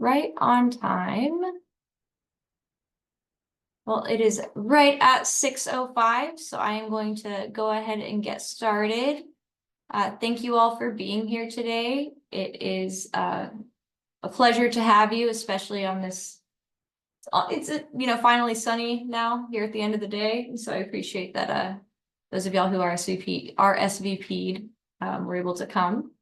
right on time. Well, it is right at 6:05, so I am going to go ahead and get started. Thank you all for being here today. It is a pleasure to have you, especially on this. It's finally sunny now here at the end of the day, so I appreciate that. Those of y'all who are RSVP'd were able to come.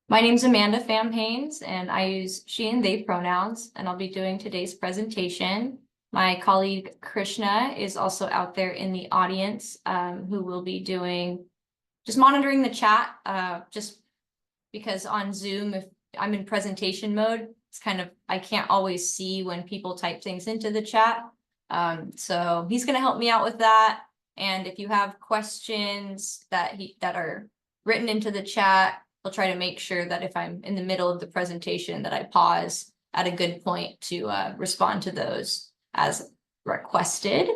My name's Amanda Pham Haines, and I use she and they pronouns, and I'll be doing today's presentation. My colleague Krishna is also out there in the audience, who will be just monitoring the chat, just because on Zoom, if I'm in presentation mode, it's I can't always see when people type things into the chat. So he's gonna help me out with that. And if you have questions that are written into the chat, I'll try to make sure that if I'm in the middle of the presentation that I pause at a good point to respond to those as requested.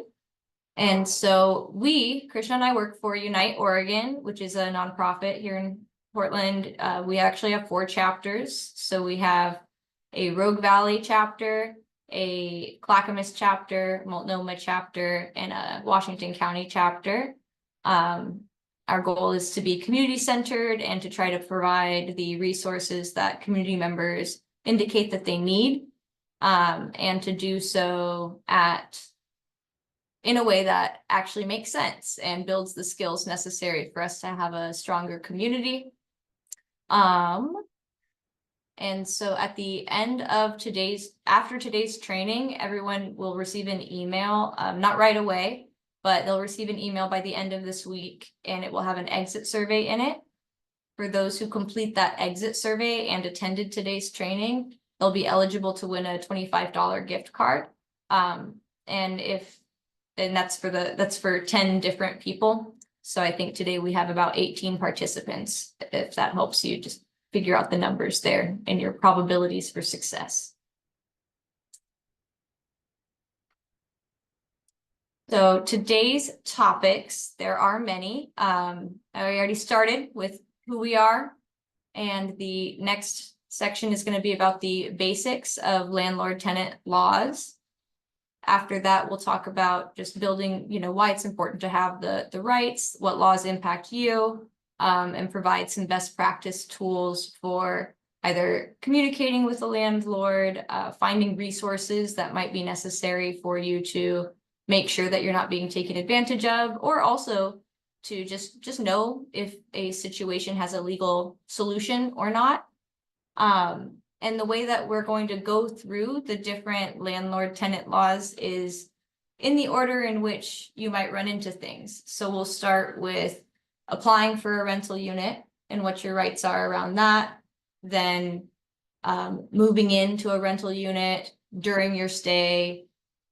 And so Krishna and I work for Unite Oregon, which is a nonprofit here in Portland. We actually have 4 chapters. So we have a Rogue Valley chapter, a Clackamas chapter, Multnomah chapter, and a Washington County chapter. Our goal is to be community-centered and to try to provide the resources that community members indicate that they need, and to do so in a way that actually makes sense and builds the skills necessary for us to have a stronger community. And so at the end of after today's training, everyone will receive an email, not right away, but they'll receive an email by the end of this week, and it will have an exit survey in it. For those who complete that exit survey and attended today's training, they'll be eligible to win a $25 gift card. And that's for 10 different people. So I think today we have about 18 participants, if that helps you just figure out the numbers there and your probabilities for success. So today's topics, there are many. I already started with who we are, and the next section is going to be about the basics of landlord-tenant laws. After that, we'll talk about just building, why it's important to have the rights, what laws impact you, and provide some best practice tools for either communicating with the landlord, finding resources that might be necessary for you to make sure that you're not being taken advantage of, or also to just know if a situation has a legal solution or not. And the way that we're going to go through the different landlord-tenant laws is in the order in which you might run into things. So we'll start with applying for a rental unit and what your rights are around that. Then moving into a rental unit during your stay,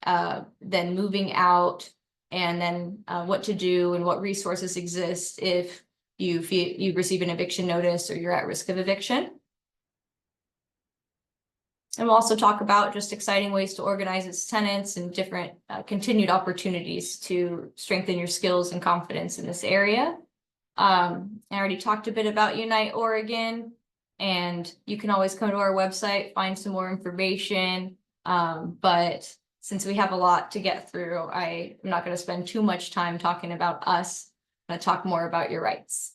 then moving out, and then what to do and what resources exist if you receive an eviction notice or you're at risk of eviction. And we'll also talk about just exciting ways to organize as tenants and different continued opportunities to strengthen your skills and confidence in this area. I already talked a bit about Unite Oregon, and you can always come to our website, find some more information. But since we have a lot to get through, I'm not going to spend too much time talking about us. I'm going to talk more about your rights.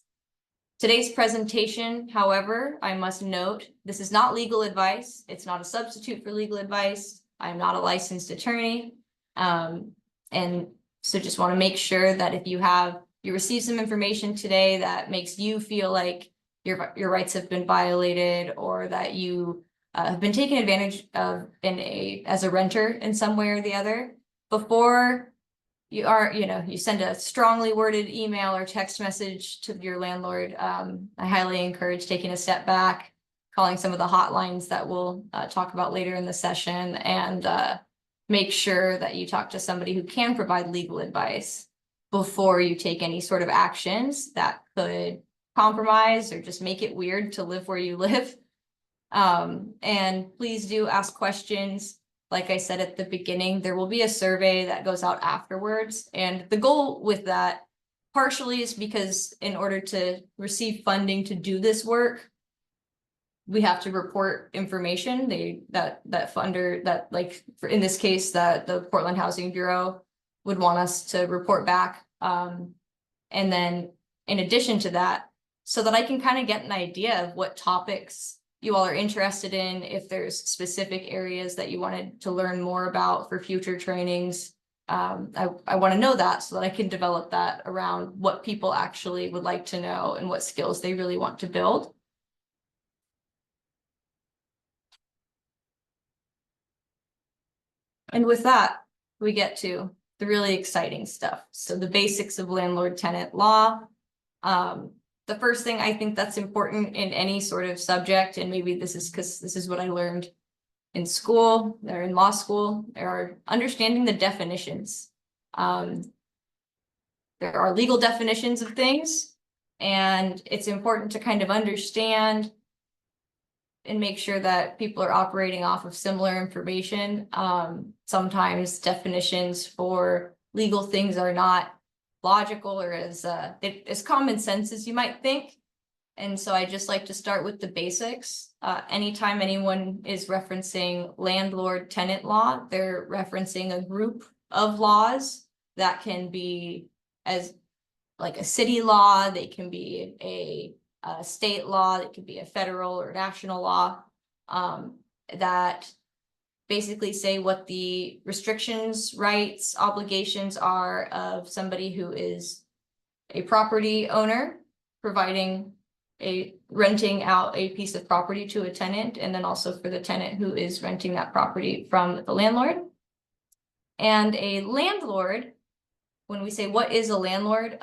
Today's presentation, however, I must note, this is not legal advice. It's not a substitute for legal advice. I'm not a licensed attorney. And so just want to make sure that if you receive some information today that makes you feel like your rights have been violated, or that you have been taken advantage of as a renter in some way or the other, before you send a strongly worded email or text message to your landlord, I highly encourage taking a step back, calling some of the hotlines that we'll talk about later in the session, and make sure that you talk to somebody who can provide legal advice before you take any sort of actions that could compromise or just make it weird to live where you live. And please do ask questions. Like I said at the beginning, there will be a survey that goes out afterwards. And the goal with that partially is because in order to receive funding to do this work, we have to report information. That funder that, like, in this case, that the Portland Housing Bureau would want us to report back. And then in addition to that, so that I can kind of get an idea of what topics you all are interested in, if there's specific areas that you wanted to learn more about for future trainings. I want to know that so that I can develop that around what people actually would like to know and what skills they really want to build. And with that, we get to the really exciting stuff. So the basics of landlord-tenant law. The first thing I think that's important in any sort of subject, and maybe this is because this is what I learned in school or in law school, are understanding the definitions. There are legal definitions of things, and it's important to kind of understand and make sure that people are operating off of similar information. Sometimes definitions for legal things are not logical or as common sense as you might think. And so I just like to start with the basics. Anytime anyone is referencing landlord-tenant law, they're referencing a group of laws that can be as like a city law, they can be a state law, it could be a federal or national law, that basically say what the restrictions, rights, obligations are of somebody who is a property owner providing renting out a piece of property to a tenant, and then also for the tenant who is renting that property from the landlord. And a landlord, when we say what is a landlord,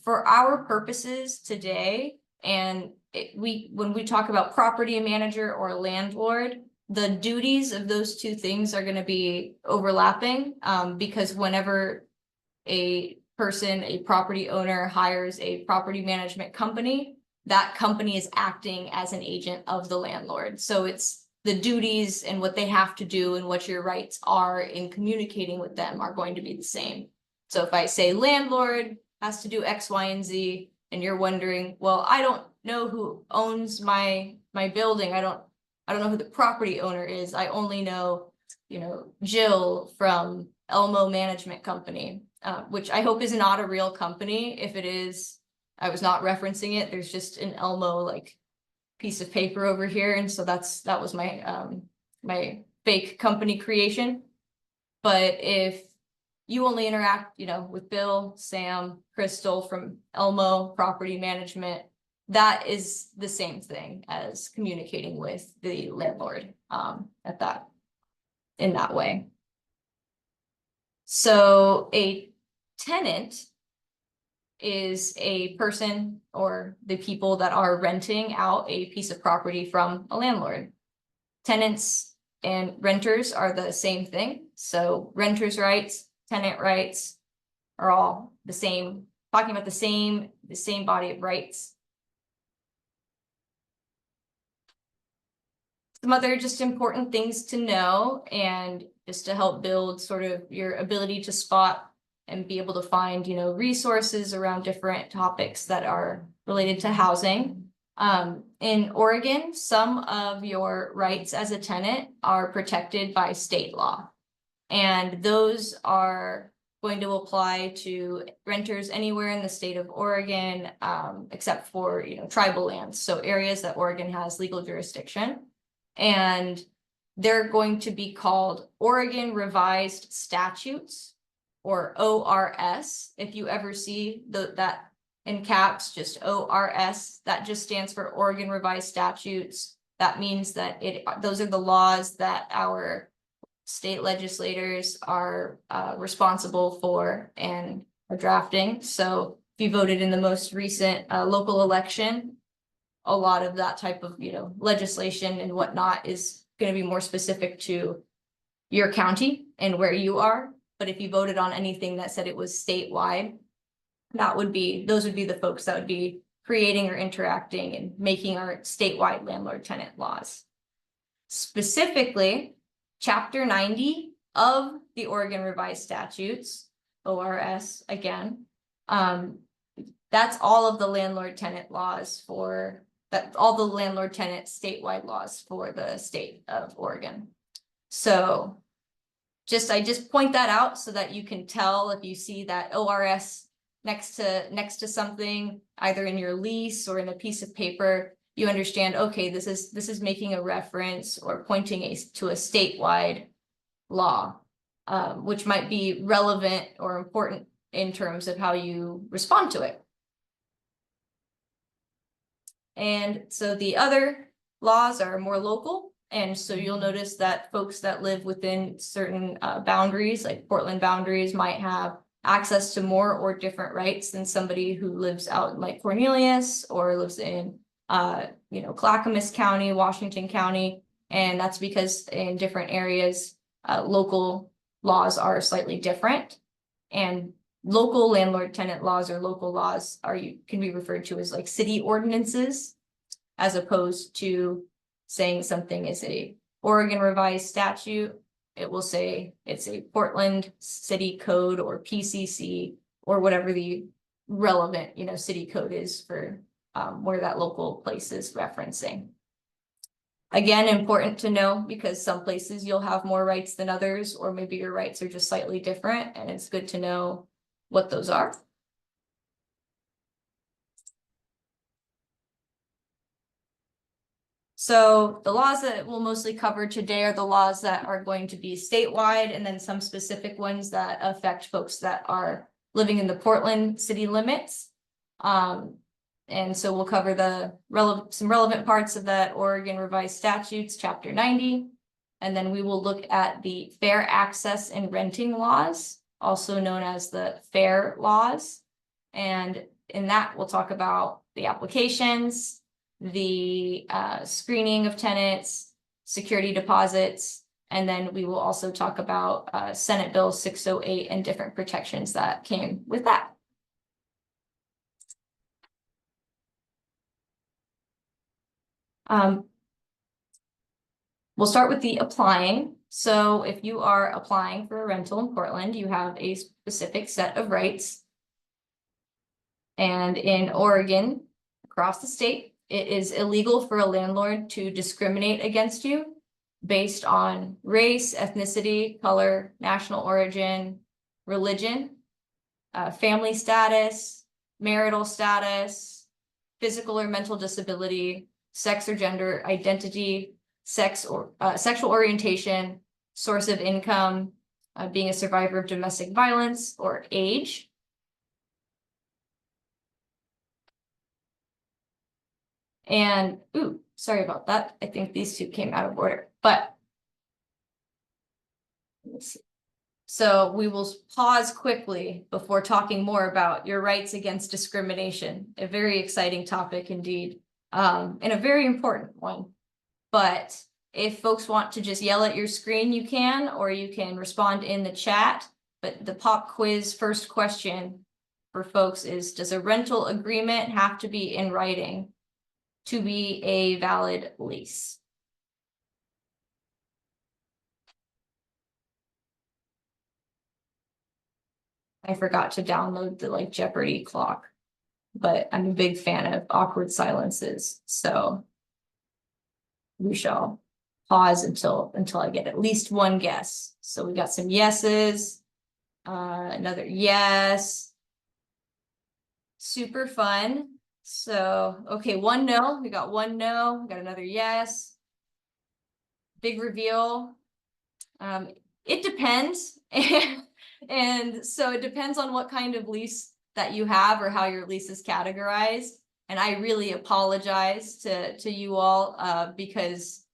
for our purposes today, and when we talk about property manager or landlord, the duties of those two things are going to be overlapping, because whenever a person, a property owner, hires a property management company, that company is acting as an agent of the landlord. So it's the duties and what they have to do and what your rights are in communicating with them are going to be the same. So if I say landlord has to do X, Y, and Z, and you're wondering, well, I don't know who owns my building. I don't know who the property owner is. I only know, Jill from Elmo Management Company, which I hope is not a real company. If it is, I was not referencing it. There's just an Elmo like piece of paper over here, and so that was my my fake company creation. But if you only interact, with Bill, Sam, Crystal from Elmo Property Management, that is the same thing as communicating with the landlord in that way. So a tenant is a person or the people that are renting out a piece of property from a landlord. Tenants and renters are the same thing. So renters' rights, tenant rights are all the same, talking about the same body of rights. Some other just important things to know, and just to help build sort of your ability to spot and be able to find, resources around different topics that are related to housing. In Oregon, some of your rights as a tenant are protected by state law, and those are going to apply to renters anywhere in the state of Oregon, except for, tribal lands, so areas that Oregon has legal jurisdiction. And they're going to be called Oregon Revised Statutes, or ORS. If you ever see that in caps, just ORS, that just stands for Oregon Revised Statutes. That means that those are the laws that our state legislators are responsible for and are drafting. So if you voted in the most recent local election, a lot of that type of legislation and whatnot is going to be more specific to your county and where you are. But if you voted on anything that said it was statewide, those would be the folks that would be creating or interacting and making our statewide landlord-tenant laws. Specifically, Chapter 90 of the Oregon Revised Statutes, ORS again, that's all of the landlord-tenant laws for that all the landlord tenant statewide laws for the state of Oregon. So I just point that out so that you can tell if you see that ORS next to something, either in your lease or in a piece of paper, you understand, okay, this is making a reference or pointing to a statewide law, which might be relevant or important in terms of how you respond to it. And so the other laws are more local. And so you'll notice that folks that live within certain boundaries, like Portland boundaries, might have access to more or different rights than somebody who lives out in like Cornelius or lives in, Clackamas County, Washington County. And that's because in different areas, local laws are slightly different. And local landlord tenant laws or local laws can be referred to as like city ordinances, as opposed to saying something is a Oregon revised statute. It will say it's a Portland city code or PCC or whatever the relevant, city code is for where that local place is referencing. Again, important to know, because some places you'll have more rights than others, or maybe your rights are just slightly different, and it's good to know what those are. So the laws that we'll mostly cover today are the laws that are going to be statewide, and then some specific ones that affect folks that are living in the Portland city limits. And so we'll cover some relevant parts of that Oregon Revised Statutes, Chapter 90. And then we will look at the fair access and renting laws, also known as the FAIR laws. And in that, we'll talk about the applications, the screening of tenants, security deposits, and then we will also talk about Senate Bill 608 and different protections that came with that. We'll start with the applying. So if you are applying for a rental in Portland, you have a specific set of rights. And in Oregon, across the state, it is illegal for a landlord to discriminate against you based on race, ethnicity, color, national origin, religion, family status, marital status, physical or mental disability, sex or gender identity, sex or sexual orientation, source of income, being a survivor of domestic violence, or age. And, sorry about that. I think these two came out of order, but let's see. So we will pause quickly before talking more about your rights against discrimination, a very exciting topic indeed, and a very important one. But if folks want to just yell at your screen, you can, or you can respond in the chat. But the pop quiz first question for folks is, does a rental agreement have to be in writing to be a valid lease? I forgot to download the Jeopardy clock, but I'm a big fan of awkward silences. So we shall pause until I get at least one guess. So we got some yeses, another yes. Super fun. So, okay, one no, we got one no, we got another yes. Big reveal. It depends. And so it depends on what kind of lease that you have or how your lease is categorized. And I really apologize to you all because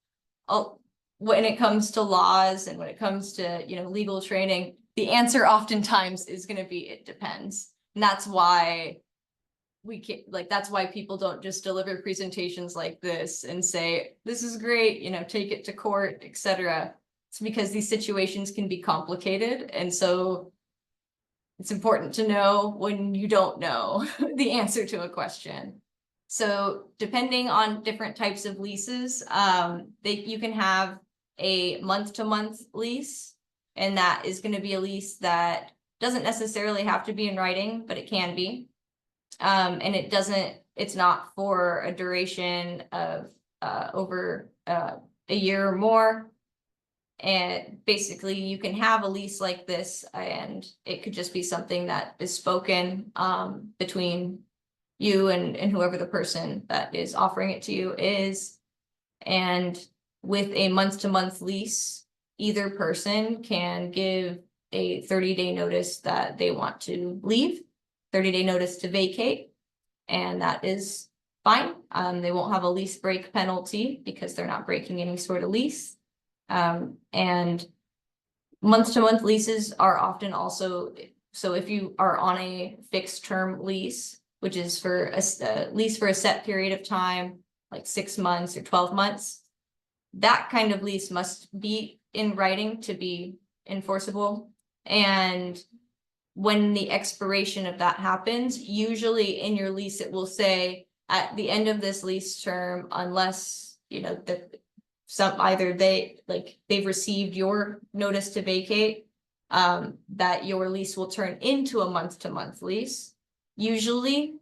when it comes to laws and when it comes to legal training, the answer oftentimes is going to be it depends. And that's why we can't, that's why people don't just deliver presentations like this and say, this is great, take it to court, etc. It's because these situations can be complicated. And so it's important to know when you don't know the answer to a question. So depending on different types of leases, you can have a month-to-month lease, and that is going to be a lease that doesn't necessarily have to be in writing, but it can be. And it doesn't it's not for a duration of over a year or more. And basically you can have a lease like this, and it could just be something that is spoken between you and whoever the person that is offering it to you is. And with a month-to-month lease, either person can give a 30-day notice that they want to leave, 30-day notice to vacate, and that is fine. They won't have a lease break penalty because they're not breaking any sort of lease. And month-to-month leases are often also, so if you are on a fixed term lease, which is for a lease for a set period of time, like 6 months or 12 months, that kind of lease must be in writing to be enforceable. And when the expiration of that happens, usually in your lease, it will say at the end of this lease term, unless, you know, that either they've received your notice to vacate, that your lease will turn into a month-to-month lease. Usually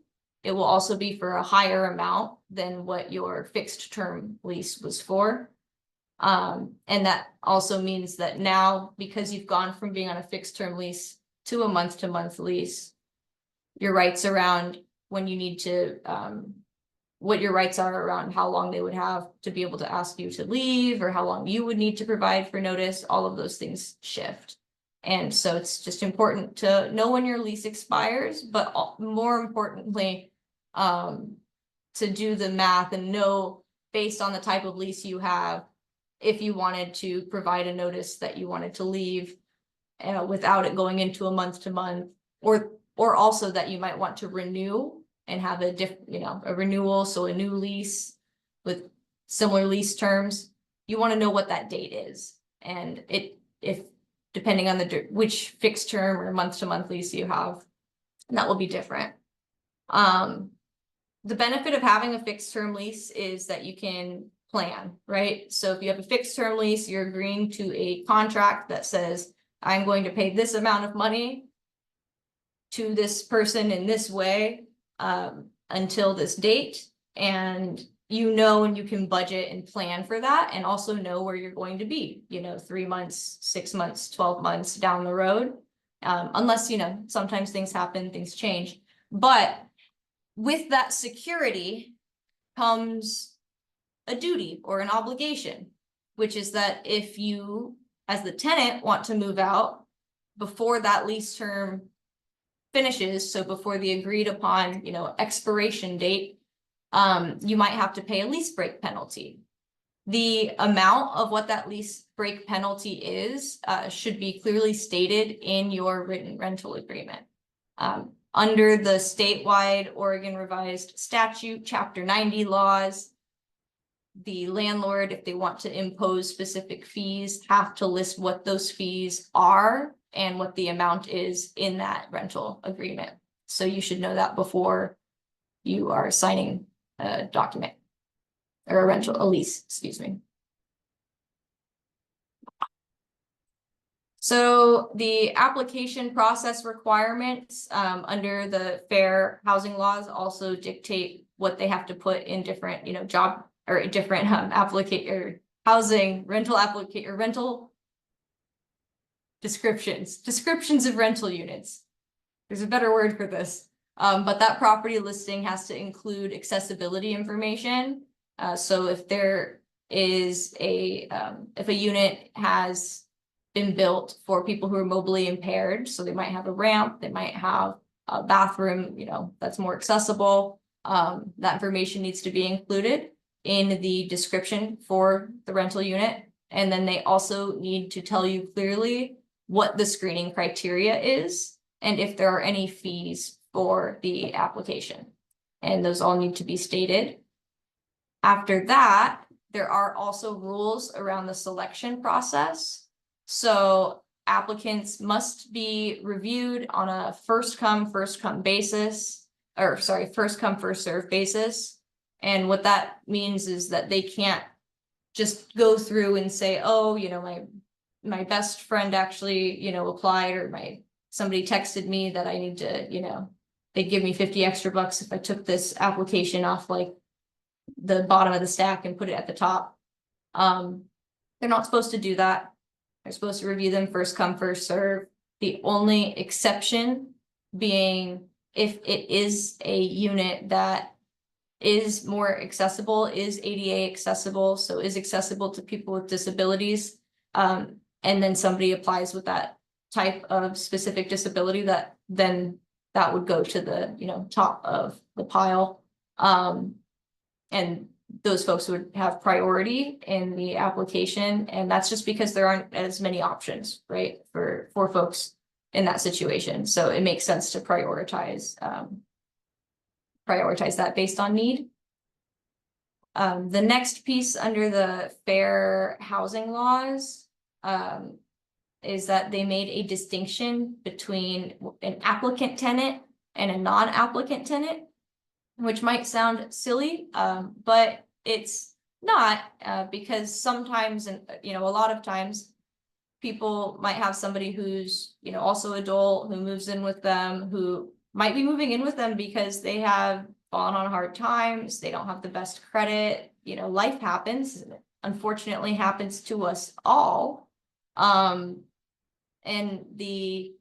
it will also be for a higher amount than what your fixed term lease was for. And that also means that now, because you've gone from being on a fixed term lease to a month-to-month lease, your rights around when you need to, what your rights are around how long they would have to be able to ask you to leave, or how long you would need to provide for notice, all of those things shift. And so it's just important to know when your lease expires, but more importantly, to do the math and know, based on the type of lease you have, if you wanted to provide a notice that you wanted to leave without it going into a month-to-month, or also that you might want to renew and have a a renewal, so a new lease with similar lease terms. You want to know what that date is, and if depending on which fixed term or month-to-month lease you have, that will be different. The benefit of having a fixed term lease is that you can plan, right? So if you have a fixed term lease, you're agreeing to a contract that says, I'm going to pay this amount of money to this person in this way until this date. And you know, and you can budget and plan for that, and also know where you're going to be, 3 months, 6 months, 12 months down the road. Unless, sometimes things happen, things change. But with that security comes a duty or an obligation, which is that if you, as the tenant, want to move out before that lease term finishes, so before the agreed upon, expiration date, you might have to pay a lease break penalty. The amount of what that lease break penalty is should be clearly stated in your written rental agreement. Under the statewide Oregon Revised Statute, Chapter 90 laws, the landlord, if they want to impose specific fees, have to list what those fees are and what the amount is in that rental agreement. So you should know that before you are signing a document or a lease, excuse me. So the application process requirements under the fair housing laws also dictate what they have to put in different, job or different housing rental descriptions of rental units. There's a better word for this, but that property listing has to include accessibility information. So if there is if a unit has been built for people who are mobilely impaired, so they might have a ramp, they might have a bathroom, that's more accessible, that information needs to be included in the description for the rental unit. And then they also need to tell you clearly what the screening criteria is and if there are any fees for the application. And those all need to be stated. After that, there are also rules around the selection process. So applicants must be reviewed on a first come, first serve basis. And what that means is that they can't just go through and say, oh, my best friend actually, applied, or somebody texted me that I need to, they'd give me 50 extra bucks if I took this application off like the bottom of the stack and put it at the top. They're not supposed to do that. They're supposed to review them first come, first serve. The only exception being if it is a unit that is more accessible, is ADA accessible, so is accessible to people with disabilities. And then somebody applies with that type of specific disability, that then that would go to the, you know, top of the pile. And those folks would have priority in the application, and that's just because there aren't as many options, right, for folks in that situation. So it makes sense to prioritize that based on need. The next piece under the fair housing laws is that they made a distinction between an applicant tenant and a non-applicant tenant, which might sound silly, but it's not, because sometimes, and you know, a lot of times people might have somebody who's, you know, also adult, who moves in with them, who might be moving in with them because they have fallen on hard times, they don't have the best credit, you know, life happens, unfortunately happens to us all. And the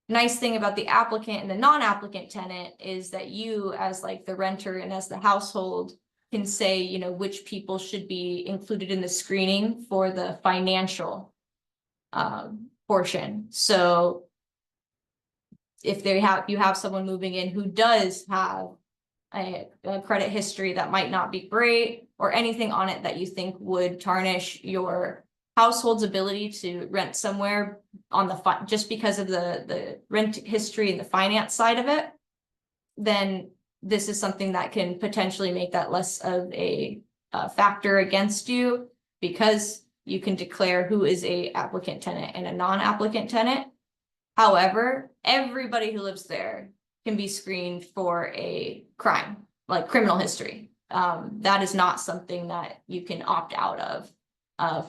nice thing about the applicant and the non-applicant tenant is that you, as like the renter and as the household, can say, you know, which people should be included in the screening for the financial portion. So if you have someone moving in who does have a credit history that might not be great, or anything on it that you think would tarnish your household's ability to rent somewhere on the just because of the rent history and the finance side of it, then this is something that can potentially make that less of a factor against you, because you can declare who is a applicant tenant and a non-applicant tenant. However, everybody who lives there can be screened for a crime, like criminal history. That is not something that you can opt out of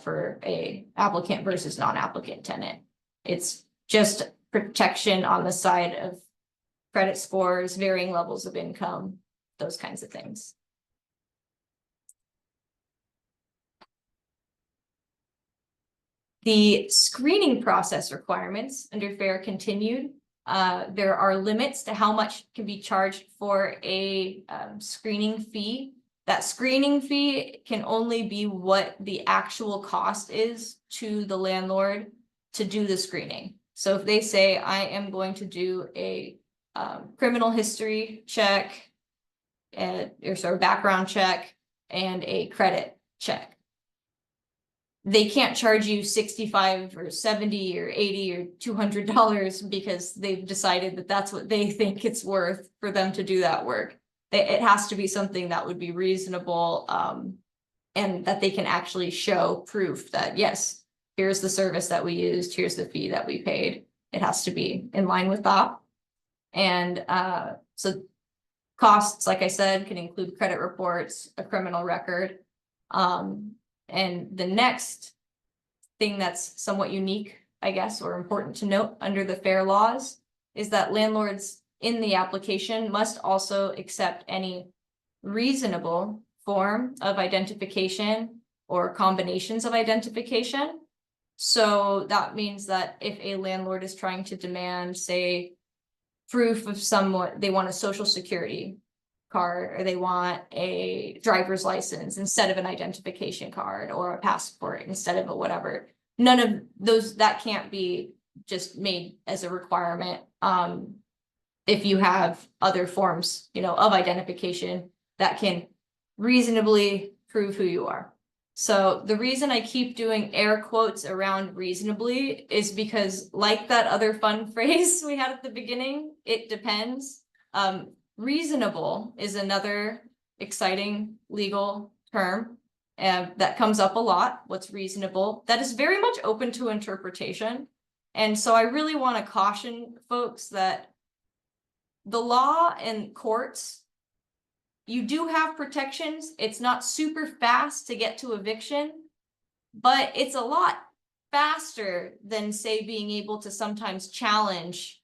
for a applicant versus non-applicant tenant. It's just protection on the side of credit scores, varying levels of income, those kinds of things. The screening process requirements under FAIR continued. There are limits to how much can be charged for a screening fee. That screening fee can only be what the actual cost is to the landlord to do the screening. So if they say, I am going to do a criminal history check, or sort of background check, and a credit check, they can't charge you $65 or $70 or $80 or $200 because they've decided that that's what they think it's worth for them to do that work. It has to be something that would be reasonable, and that they can actually show proof that, yes, here's the service that we used, here's the fee that we paid. It has to be in line with that. And so costs, like I said, can include credit reports, a criminal record. And the next thing that's somewhat unique, I guess, or important to note under the FAIR laws is that landlords in the application must also accept any reasonable form of identification or combinations of identification. So that means that if a landlord is trying to demand, say, proof of someone, they want a social security card, or they want a driver's license instead of an identification card, or a passport instead of a whatever. None of those, that can't be just made as a requirement. If you have other forms, you know, of identification that can reasonably prove who you are. So the reason I keep doing air quotes around reasonably is because, like that other fun phrase we had at the beginning, it depends. Reasonable is another exciting legal term that comes up a lot. What's reasonable? That is very much open to interpretation. And so I really want to caution folks that the law and courts, you do have protections. It's not super fast to get to eviction, but it's a lot faster than, say, being able to sometimes challenge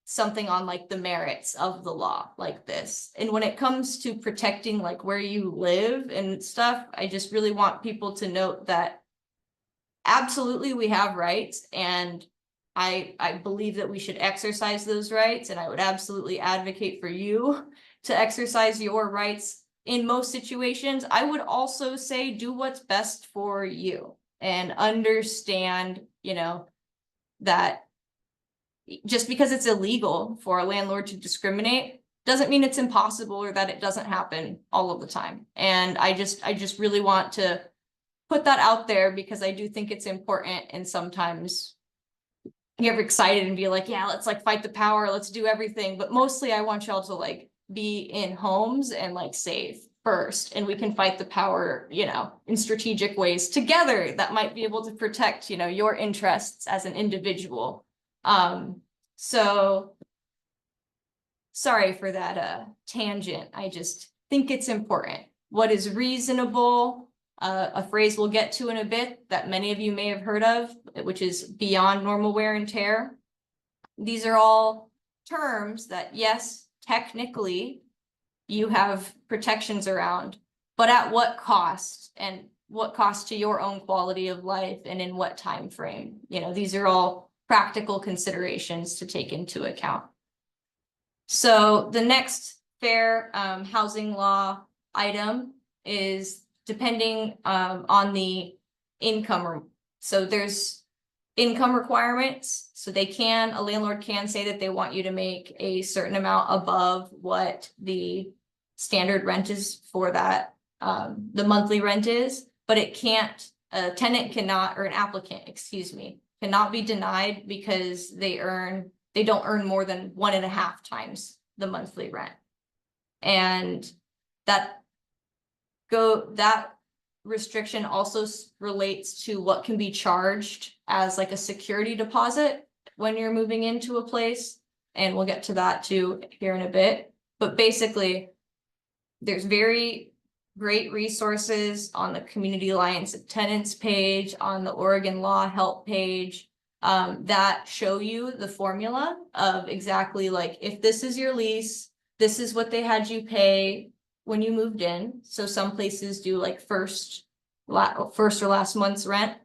something on like the merits of the law like this. And when it comes to protecting like where you live and stuff, I just really want people to note that absolutely we have rights, and I believe that we should exercise those rights, and I would absolutely advocate for you to exercise your rights in most situations. I would also say do what's best for you and understand, you know, that just because it's illegal for a landlord to discriminate doesn't mean it's impossible or that it doesn't happen all of the time. And I just really want to put that out there because I do think it's important, and sometimes you get excited and be like, yeah, let's like fight the power, let's do everything. But mostly I want y'all to like be in homes and like safe first, and we can fight the power, you know, in strategic ways together that might be able to protect, you know, your interests as an individual. So sorry for that tangent. I just think it's important. What is reasonable? A phrase we'll get to in a bit that many of you may have heard of, which is beyond normal wear and tear. These are all terms that, yes, technically you have protections around, but at what cost, and what cost to your own quality of life, and in what time frame? You know, these are all practical considerations to take into account. So the next fair housing law item is depending on the income. So there's income requirements. So a landlord can say that they want you to make a certain amount above what the standard rent is for that, the monthly rent is, but it can't, a tenant cannot, or an applicant, excuse me, cannot be denied because they don't earn more than 1.5 times the monthly rent. And that restriction also relates to what can be charged as like a security deposit when you're moving into a place. And we'll get to that too here in a bit. But basically, there's very great resources on the Community Alliance of Tenants page, on the Oregon Law Help page, that show you the formula of exactly like, if this is your lease, this is what they had you pay when you moved in. So some places do like first or last month's rent.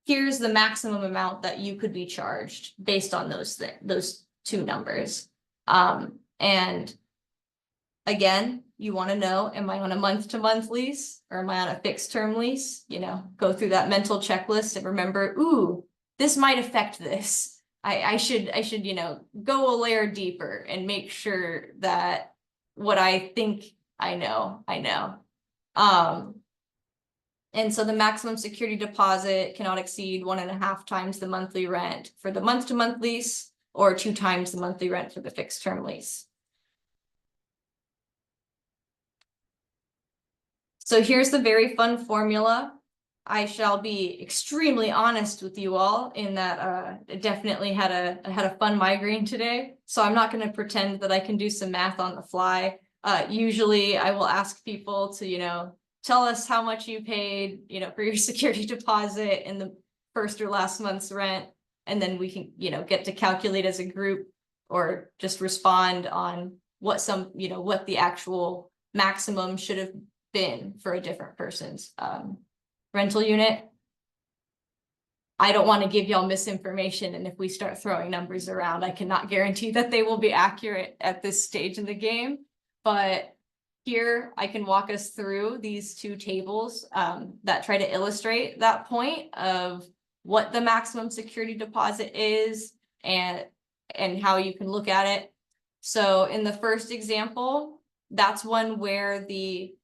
Here's the maximum amount that you could be charged based on those two numbers. And again, you want to know, am I on a month-to-month lease or am I on a fixed term lease? You know, go through that mental checklist and remember, ooh, this might affect this. I should, you know, go a layer deeper and make sure that what I think I know. And so the maximum security deposit cannot exceed 1.5 times the monthly rent for the month-to-month lease, or 2 times the monthly rent for the fixed term lease. So here's the very fun formula. I shall be extremely honest with you all in that I definitely had a fun migraine today. So I'm not going to pretend that I can do some math on the fly. Usually I will ask people to, you know, tell us how much you paid, you know, for your security deposit in the first or last month's rent. And then we can, you know, get to calculate as a group or just respond on what what the actual maximum should have been for a different person's rental unit. I don't want to give y'all misinformation, and if we start throwing numbers around, I cannot guarantee that they will be accurate at this stage in the game. But here I can walk us through these two tables that try to illustrate that point of what the maximum security deposit is and how you can look at it. So in the first example, that's one where the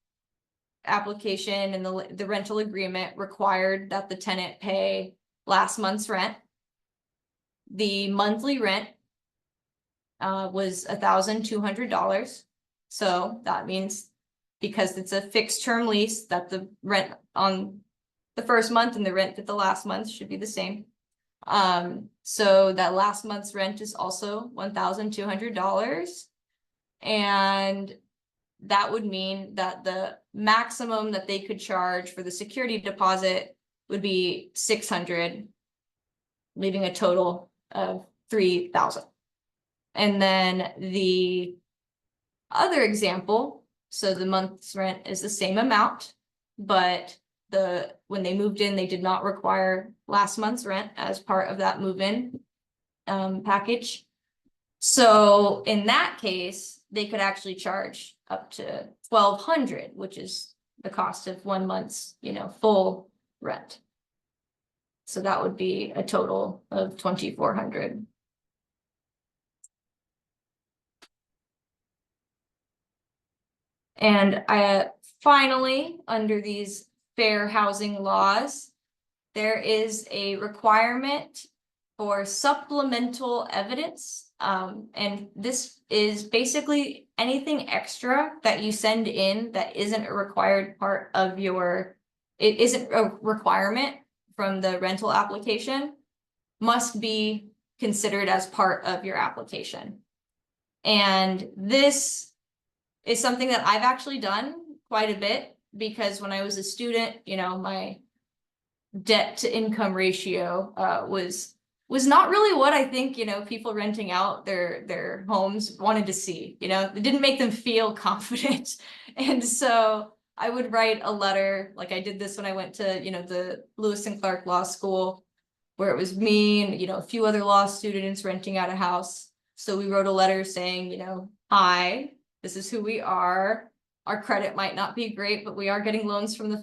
application and the rental agreement required that the tenant pay last month's rent. The monthly rent was $1,200. So that means, because it's a fixed term lease, that the rent on the first month and the rent at the last month should be the same. So that last month's rent is also $1,200. And that would mean that the maximum that they could charge for the security deposit would be $600, leaving a total of $3,000. And then the other example, so the month's rent is the same amount, but when they moved in, they did not require last month's rent as part of that move-in package. So in that case, they could actually charge up to $1,200, which is the cost of 1 month's, full rent. So that would be a total of $2,400. And finally, under these fair housing laws, there is a requirement for supplemental evidence. And this is basically anything extra that you send in that isn't a required part of it isn't a requirement from the rental application, must be considered as part of your application. And this is something that I've actually done quite a bit, because when I was a student, my debt to income ratio was not really what I think, people renting out their homes wanted to see. It didn't make them feel confident. And so I would write a letter, like I did this when I went to, the Lewis and Clark Law School, where it was me and, a few other law students renting out a house. So we wrote a letter saying, hi, this is who we are. Our credit might not be great, but we are getting loans from the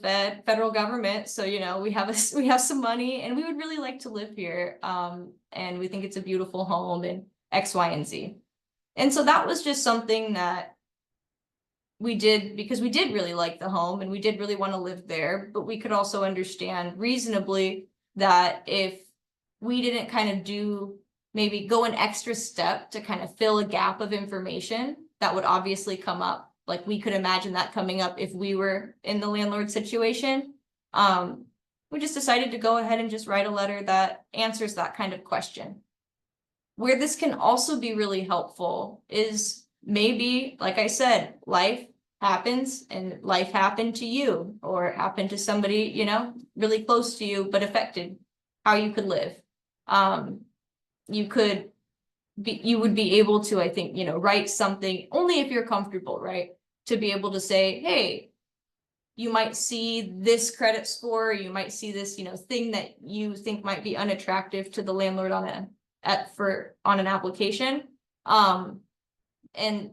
federal government. So, we have some money and we would really like to live here. And we think it's a beautiful home and X, Y, and Z. And so that was just something that we did because we did really like the home and we did really want to live there, but we could also understand reasonably that if we didn't kind of maybe go an extra step to kind of fill a gap of information that would obviously come up. Like we could imagine that coming up if we were in the landlord situation. We just decided to go ahead and just write a letter that answers that kind of question. Where this can also be really helpful is maybe, like I said, life happens and life happened to you or happened to somebody, really close to you, but affected how you could live. You would be able to, I think, write something only if you're comfortable, right? To be able to say, hey, you might see this credit score, you might see this, thing that you think might be unattractive to the landlord on an application, and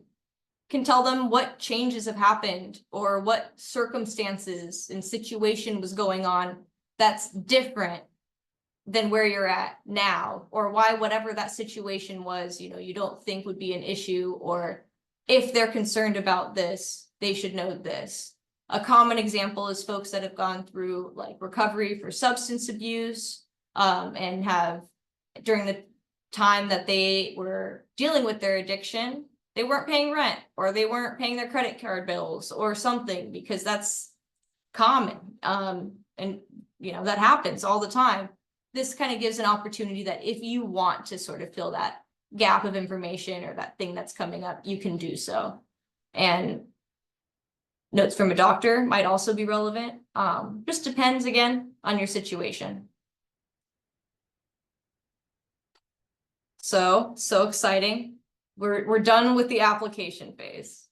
can tell them what changes have happened or what circumstances and situation was going on that's different than where you're at now, or why whatever that situation was, you don't think would be an issue, or if they're concerned about this, they should know this. A common example is folks that have gone through like recovery for substance abuse, and have, during the time that they were dealing with their addiction, they weren't paying rent or they weren't paying their credit card bills or something, because that's common. And that happens all the time. This kind of gives an opportunity that if you want to sort of fill that gap of information or that thing that's coming up, you can do so. And notes from a doctor might also be relevant. Just depends again on your situation. So exciting. We're done with the application phase.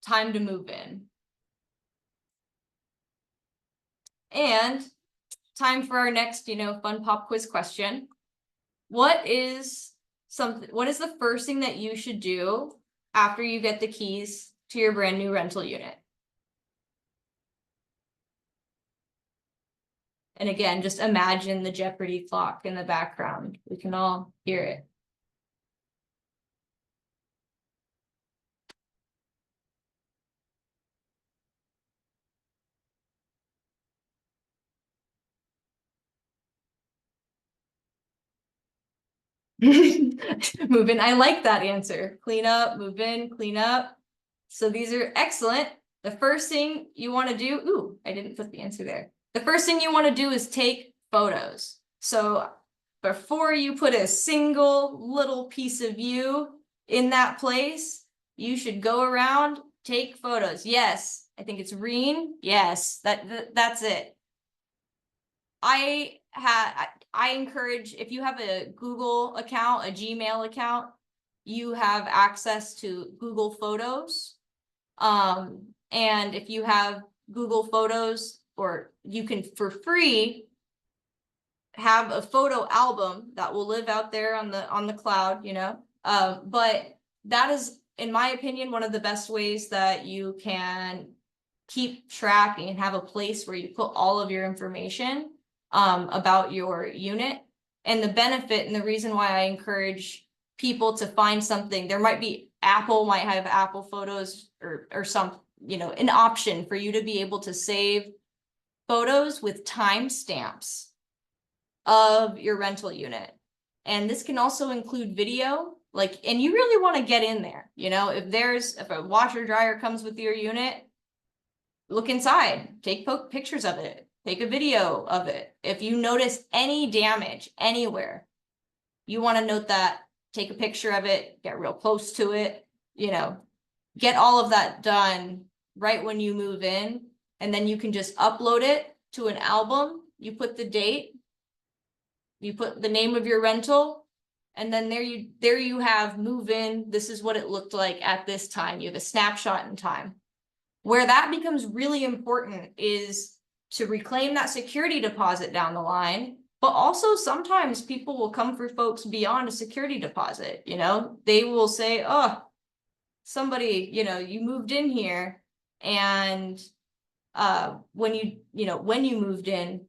Time to move in. And time for our next, fun pop quiz question. What is the first thing that you should do after you get the keys to your brand new rental unit? And again, just imagine the Jeopardy clock in the background. We can all hear it. Move in. I like that answer. Clean up, move in, clean up. So these are excellent. The first thing you want to do, ooh, I didn't put the answer there. The first thing you want to do is take photos. So before you put a single little piece of you in that place, you should go around, take photos. Yes, I think it's Reen. Yes, that's it. I encourage, if you have a Google account, a Gmail account, you have access to Google Photos. And if you have Google Photos, or you can for free have a photo album that will live out there on the cloud, you know. But that is, in my opinion, one of the best ways that you can keep track and have a place where you put all of your information about your unit. And the benefit and the reason why I encourage people to find something, there might be Apple might have Apple Photos or some, you know, an option for you to be able to save photos with timestamps of your rental unit. And this can also include video, like, and you really want to get in there, you know, if a washer dryer comes with your unit, look inside, take pictures of it, take a video of it. If you notice any damage anywhere, you want to note that, take a picture of it, get real close to it, you know, get all of that done right when you move in. And then you can just upload it to an album. You put the date, you put the name of your rental, and then there you have move in. This is what it looked like at this time. You have a snapshot in time. Where that becomes really important is to reclaim that security deposit down the line, but also sometimes people will come for folks beyond a security deposit. You know, they will say, oh, somebody, you know, you moved in here, and when you moved in,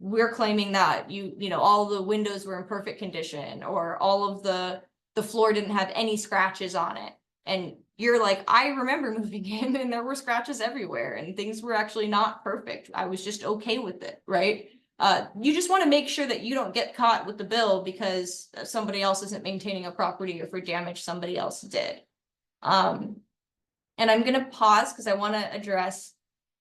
we're claiming that you know, all the windows were in perfect condition, or all of the floor didn't have any scratches on it. And you're like, I remember moving in and there were scratches everywhere and things were actually not perfect. I was just okay with it, right? You just want to make sure that you don't get caught with the bill because somebody else isn't maintaining a property or for damage somebody else did. And I'm going to pause because I want to address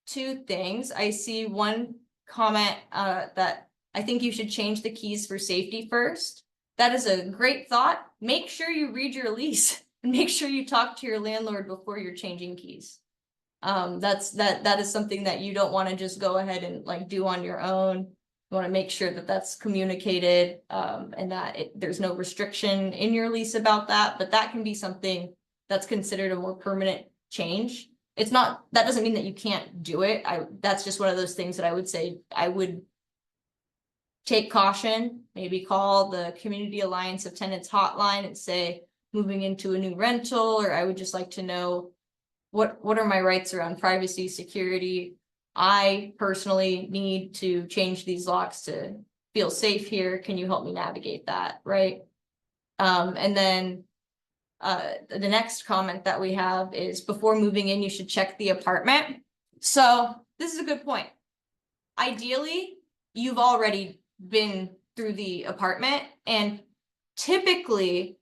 two things. I see one comment that I think you should change the keys for safety first. That is a great thought. Make sure you read your lease and make sure you talk to your landlord before you're changing keys. That is something that you don't want to just go ahead and like do on your own. You want to make sure that that's communicated and that there's no restriction in your lease about that, but that can be something that's considered a more permanent change. It's not, that doesn't mean that you can't do it. That's just one of those things that I would say I would take caution, maybe call the Community Alliance of Tenants hotline and say, moving into a new rental, or I would just like to know what are my rights around privacy, security. I personally need to change these locks to feel safe here. Can you help me navigate that, right? And then the next comment that we have is, before moving in, you should check the apartment. So this is a good point. Ideally, you've already been through the apartment, and typically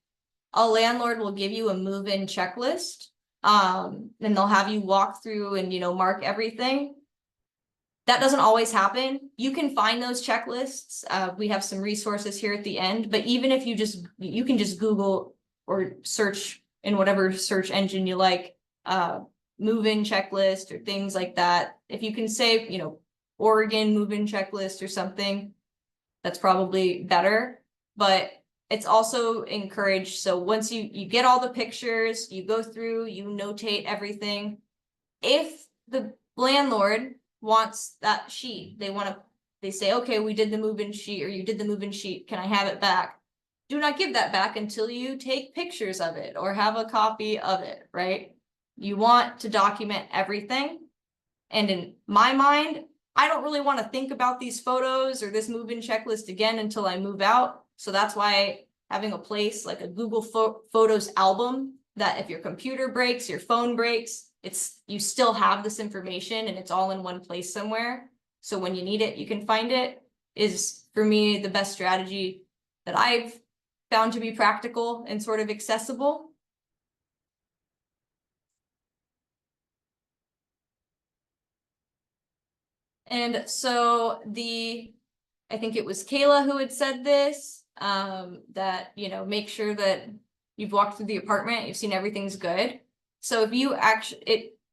a landlord will give you a move-in checklist. And they'll have you walk through and, you know, mark everything. That doesn't always happen. You can find those checklists. We have some resources here at the end, but even if you can just Google or search in whatever search engine you like, move-in checklist or things like that. If you can say, you know, Oregon move-in checklist or something, that's probably better. But it's also encouraged. So once you get all the pictures, you go through, you notate everything. If the landlord wants that sheet, they say, okay, we did the move-in sheet, or you did the move-in sheet, can I have it back? Do not give that back until you take pictures of it or have a copy of it, right? You want to document everything. And in my mind, I don't really want to think about these photos or this move-in checklist again until I move out. So that's why having a place like a Google Photos album, that if your computer breaks, your phone breaks, you still have this information and it's all in one place somewhere. So when you need it, you can find it, is for me the best strategy that I've found to be practical and sort of accessible. And so I think it was Kayla who had said this, that, you know, make sure that you've walked through the apartment, you've seen everything's good. So if you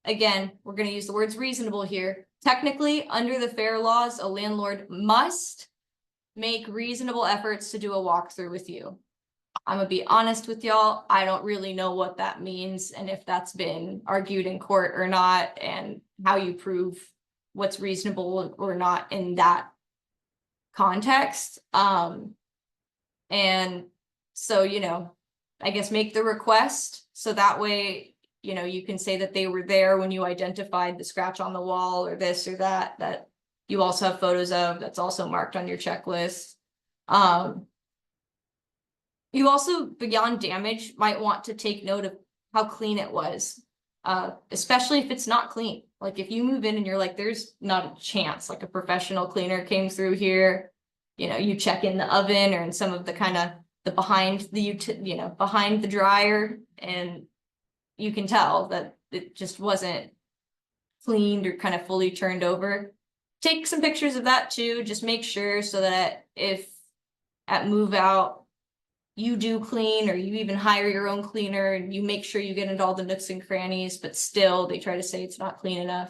again, we're going to use the words reasonable here. Technically, under the fair laws, a landlord must make reasonable efforts to do a walkthrough with you. I'm gonna be honest with y'all, I don't really know what that means and if that's been argued in court or not, and how you prove what's reasonable or not in that context. And so, I guess make the request so that way, you can say that they were there when you identified the scratch on the wall or this or that you also have photos of, that's also marked on your checklist. You also, beyond damage, might want to take note of how clean it was, especially if it's not clean. Like if you move in and you're like, there's not a chance, like a professional cleaner came through here, you check in the oven or in some of the kind of the behind the dryer, and you can tell that it just wasn't cleaned or kind of fully turned over. Take some pictures of that too, just make sure so that if at move out, you do clean, or you even hire your own cleaner and you make sure you get into all the nooks and crannies, but still they try to say it's not clean enough.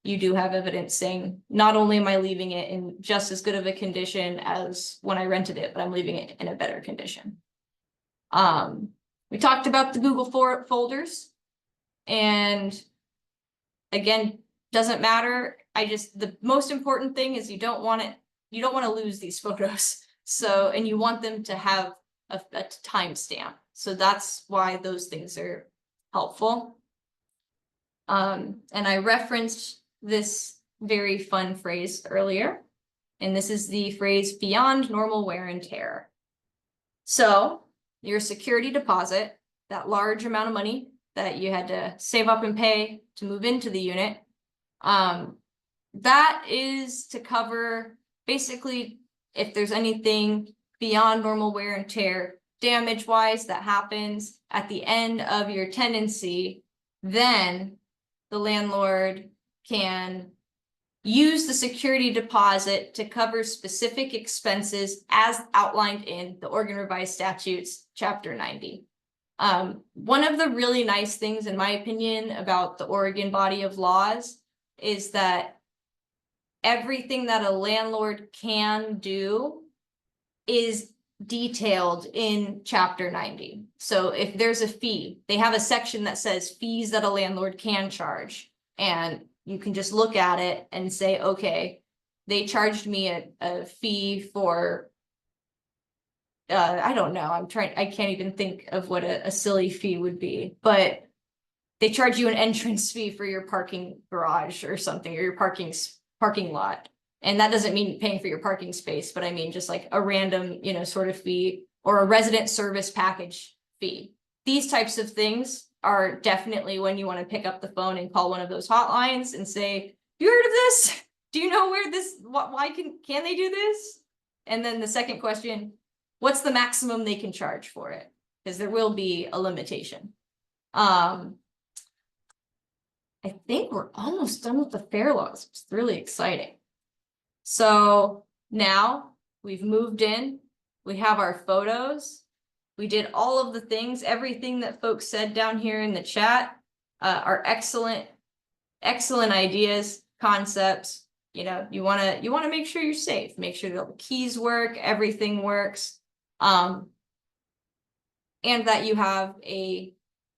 You do have evidence saying, not only am I leaving it in just as good of a condition as when I rented it, but I'm leaving it in a better condition. We talked about the Google folders, and again, doesn't matter. The most important thing is you don't want to lose these photos. So, and you want them to have a timestamp. So that's why those things are helpful. And I referenced this very fun phrase earlier, and this is the phrase beyond normal wear and tear. So your security deposit, that large amount of money that you had to save up and pay to move into the unit, that is to cover basically if there's anything beyond normal wear and tear, damage-wise, that happens at the end of your tenancy, then the landlord can use the security deposit to cover specific expenses as outlined in the Oregon Revised Statutes, Chapter 90. One of the really nice things, in my opinion, about the Oregon body of laws is that everything that a landlord can do is detailed in Chapter 90. So if there's a fee, they have a section that says fees that a landlord can charge, and you can just look at it and say, okay, they charged me a fee for I don't know, I can't even think of what a silly fee would be, but they charge you an entrance fee for your parking garage or something, or your parking lot. And that doesn't mean paying for your parking space, but I mean just like a random, sort of fee, or a resident service package fee. These types of things are definitely when you want to pick up the phone and call one of those hotlines and say, you heard of this? Do you know where this, why can they do this? And then the second question, what's the maximum they can charge for it? Because there will be a limitation. I think we're almost done with the fair laws. It's really exciting. So now we've moved in, we have our photos, we did all of the things, everything that folks said down here in the chat are excellent ideas, concepts. You want to make sure you're safe, make sure that the keys work, everything works, and that you have a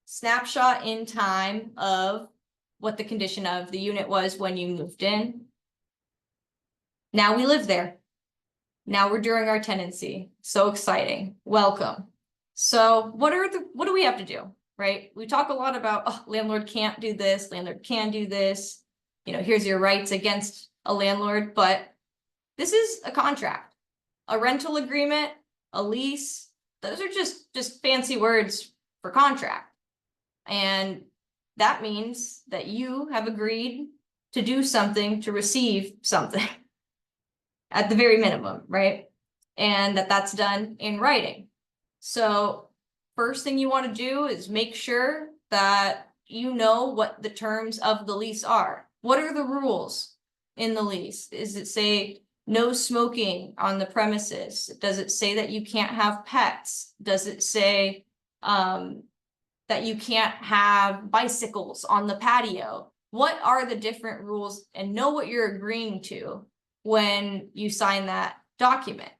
snapshot in time of what the condition of the unit was when you moved in. Now we live there. Now we're during our tenancy. So exciting. Welcome. So what do we have to do, right? We talk a lot about, oh, landlord can't do this, landlord can do this. Here's your rights against a landlord, but this is a contract, a rental agreement, a lease. Those are just fancy words for contract. And that means that you have agreed to do something to receive something at the very minimum, right? And that's done in writing. So first thing you want to do is make sure that you know what the terms of the lease are. What are the rules in the lease? Does it say no smoking on the premises? Does it say that you can't have pets? Does it say that you can't have bicycles on the patio? What are the different rules, and know what you're agreeing to when you sign that document.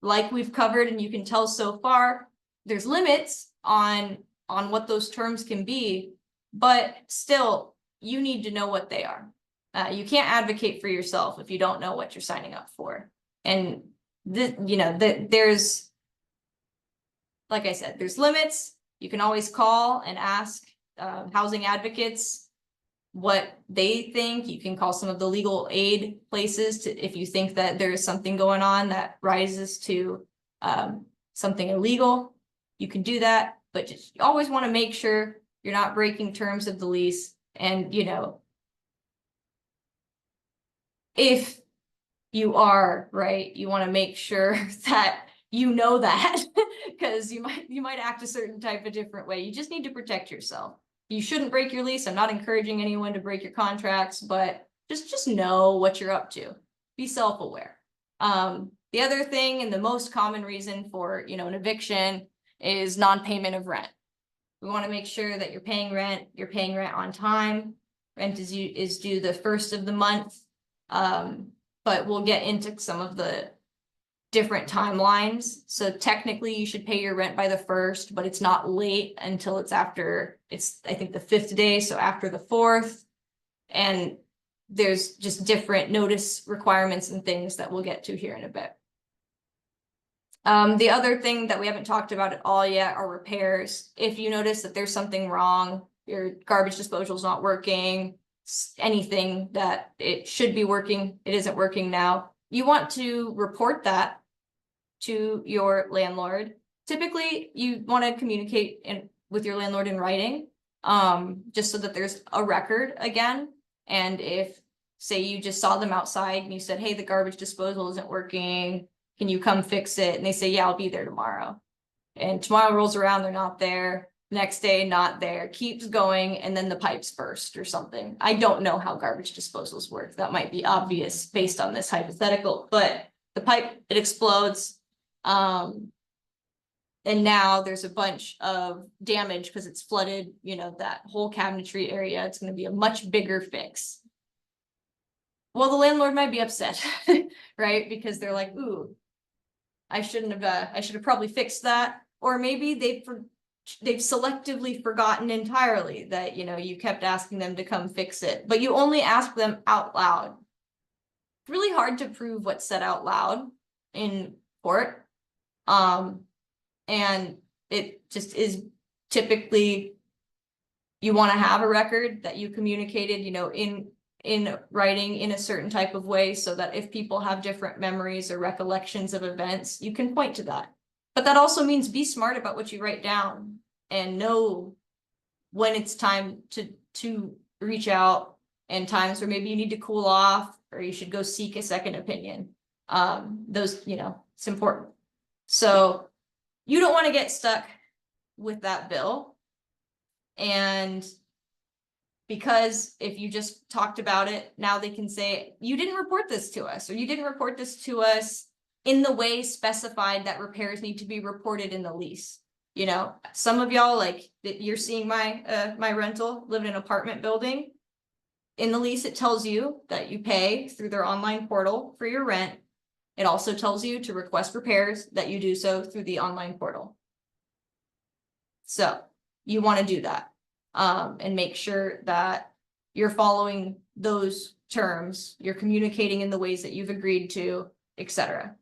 like we've covered, and you can tell so far, there's limits on what those terms can be, but still, you need to know what they are. You can't advocate for yourself if you don't know what you're signing up for. And there's, like I said, there's limits. You can always call and ask housing advocates what they think. You can call some of the legal aid places if you think that there is something going on that rises to something illegal. You can do that, but just you always want to make sure you're not breaking terms of the lease. And if you are, right, you want to make sure that that because you might act a certain type of different way. You just need to protect yourself. You shouldn't break your lease. I'm not encouraging anyone to break your contracts, but just know what you're up to. Be self-aware. The other thing, and the most common reason for an eviction, is non-payment of rent. We want to make sure that you're paying rent on time. Rent is due the first of the month. But we'll get into some of the different timelines. So technically you should pay your rent by the 1st, but it's not late until it's I think the 5th day, so after the 4th. And there's just different notice requirements and things that we'll get to here in a bit. The other thing that we haven't talked about at all yet are repairs. If you notice that there's something wrong, your garbage disposal is not working, anything that it should be working, it isn't working now, you want to report that to your landlord. Typically, you want to communicate with your landlord in writing, just so that there's a record again. And if, say, you just saw them outside and you said, hey, the garbage disposal isn't working, can you come fix it? And they say, yeah, I'll be there tomorrow. And tomorrow rolls around, they're not there. Next day, not there, keeps going, and then the pipes burst or something. I don't know how garbage disposals work. That might be obvious based on this hypothetical, but the pipe, it explodes. And now there's a bunch of damage because it's flooded, that whole cabinetry area. It's going to be a much bigger fix. Well, the landlord might be upset, right? Because they're like, ooh, I should have probably fixed that. Or maybe they've selectively forgotten entirely that, you kept asking them to come fix it, but you only ask them out loud. It's really hard to prove what's said out loud in court. And it just is typically, you want to have a record that you communicated, in writing in a certain type of way, so that if people have different memories or recollections of events, you can point to that. But that also means be smart about what you write down and know when it's time to reach out, and times where maybe you need to cool off or you should go seek a second opinion. It's important. So you don't want to get stuck with that bill. And because if you just talked about it, now they can say, you didn't report this to us, or you didn't report this to us in the way specified that repairs need to be reported in the lease. Some of y'all, like, you're seeing my rental, live in an apartment building. In the lease, it tells you that you pay through their online portal for your rent. It also tells you to request repairs, that you do so through the online portal. So you want to do that, and make sure that you're following those terms, you're communicating in the ways that you've agreed to, etc.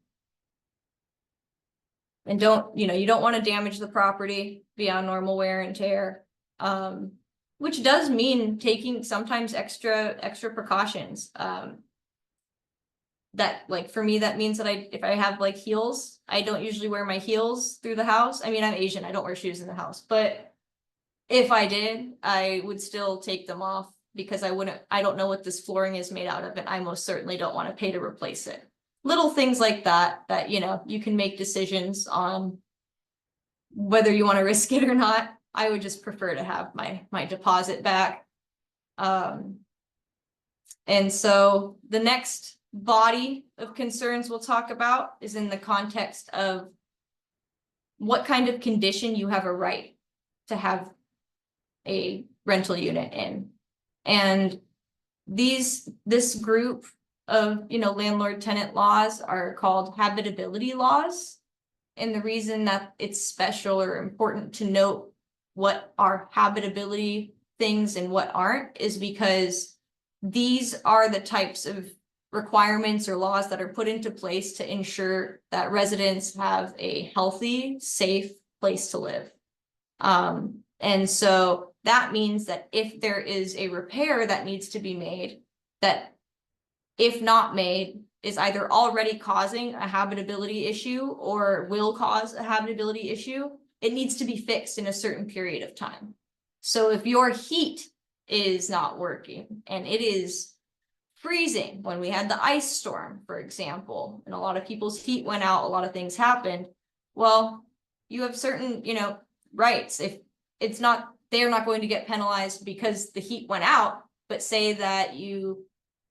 And you don't want to damage the property beyond normal wear and tear, which does mean taking sometimes extra precautions. That, like, for me, that means that if I have like heels, I don't usually wear my heels through the house. I mean, I'm Asian, I don't wear shoes in the house, but if I did, I would still take them off, because I don't know what this flooring is made out of, and I most certainly don't want to pay to replace it. Little things like that you can make decisions on whether you want to risk it or not. I would just prefer to have my deposit back. And so the next body of concerns we'll talk about is in the context of what kind of condition you have a right to have a rental unit in. And this group of, landlord tenant laws are called habitability laws. And the reason that it's special or important to note what are habitability things and what aren't is because these are the types of requirements or laws that are put into place to ensure that residents have a healthy, safe place to live. And so that means that if there is a repair that needs to be made, that if not made, is either already causing a habitability issue or will cause a habitability issue, it needs to be fixed in a certain period of time. So if your heat is not working and it is freezing when we had the ice storm, for example, and a lot of people's heat went out, a lot of things happened, well, you have certain, rights. If it's not, they're not going to get penalized because the heat went out, but say that your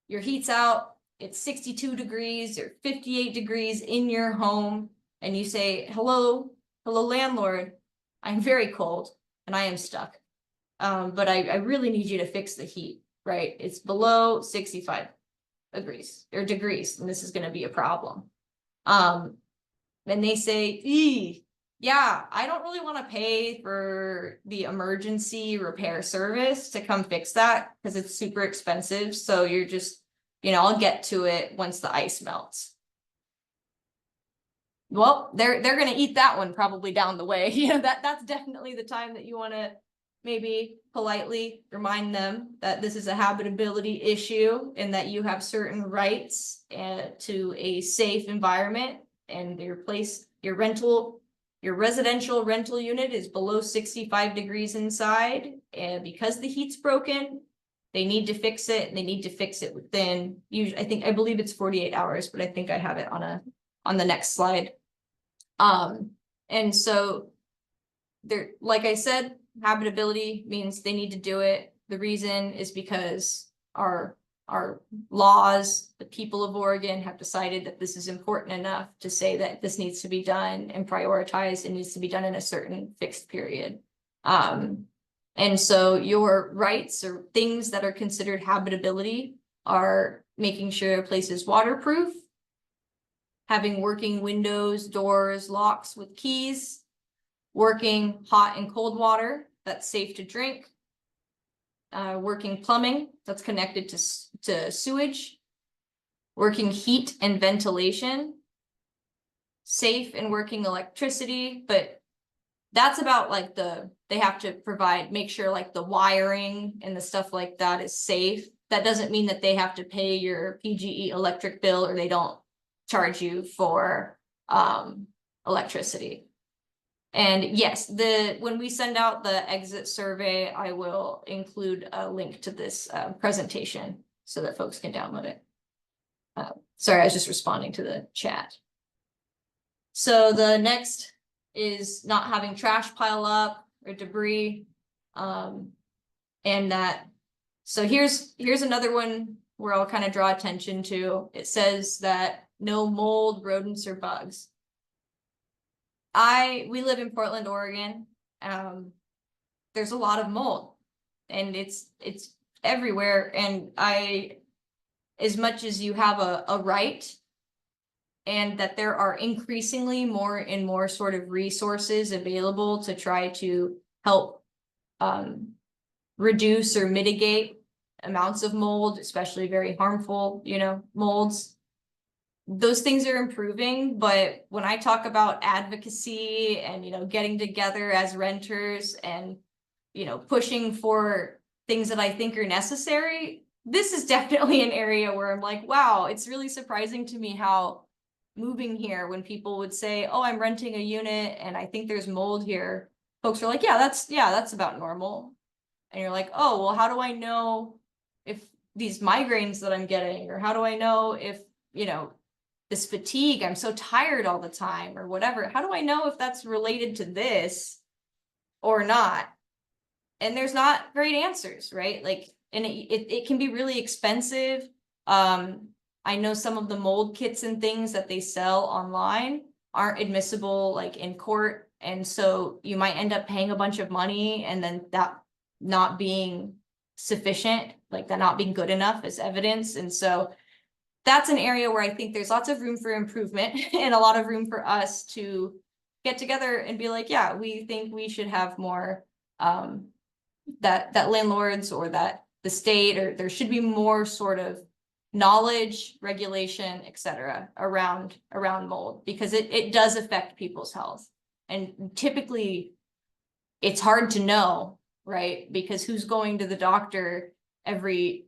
heat's out, it's 62 degrees or 58 degrees in your home, and you say, hello landlord, I'm very cold and I am stuck. But I really need you to fix the heat, right? It's below 65 degrees, and this is going to be a problem. And they say, yeah, I don't really want to pay for the emergency repair service to come fix that because it's super expensive. So you're just, I'll get to it once the ice melts. Well, they're going to eat that one probably down the way. That's definitely the time that you want to maybe politely remind them that this is a habitability issue and that you have certain rights to a safe environment, and your residential rental unit is below 65 degrees inside, and because the heat's broken, they need to fix it, and they need to fix it within, usually, I believe it's 48 hours, but I think I have it on the next slide. And so there, like I said, habitability means they need to do it. The reason is because our laws, the people of Oregon have decided that this is important enough to say that this needs to be done and prioritized and needs to be done in a certain fixed period. And so your rights or things that are considered habitability are making sure a place is waterproof, having working windows, doors, locks with keys, working hot and cold water that's safe to drink, working plumbing that's connected to sewage, working heat and ventilation, safe and working electricity, but that's about like they have to make sure like the wiring and the stuff like that is safe. That doesn't mean that they have to pay your PGE electric bill or they don't charge you for electricity. And yes, when we send out the exit survey, I will include a link to this presentation so that folks can download it. Sorry, I was just responding to the chat. So the next is not having trash pile up or debris. So here's another one where I'll kind of draw attention to. It says that no mold, rodents, or bugs. We live in Portland, Oregon. There's a lot of mold and it's everywhere. And as much as you have a right, and that there are increasingly more and more sort of resources available to try to help reduce or mitigate amounts of mold, especially very harmful, molds. Those things are improving, but when I talk about advocacy and, getting together as renters and, pushing for things that I think are necessary, this is definitely an area where I'm like, wow, it's really surprising to me how moving here, when people would say, oh, I'm renting a unit and I think there's mold here, folks are like, yeah, that's about normal. And you're like, oh, well, how do I know if these migraines that I'm getting, or how do I know if, this fatigue, I'm so tired all the time or whatever, how do I know if that's related to this or not? And there's not great answers, right? Like, and it can be really expensive. I know some of the mold kits and things that they sell online aren't admissible like in court. And so you might end up paying a bunch of money and then that not being sufficient, like that not being good enough as evidence. And so that's an area where I think there's lots of room for improvement and a lot of room for us to get together and be like, yeah, we think we should have more that landlords or that the state, or there should be more sort of knowledge, regulation, etc. around mold, because it does affect people's health. And typically it's hard to know, right? Because who's going to the doctor every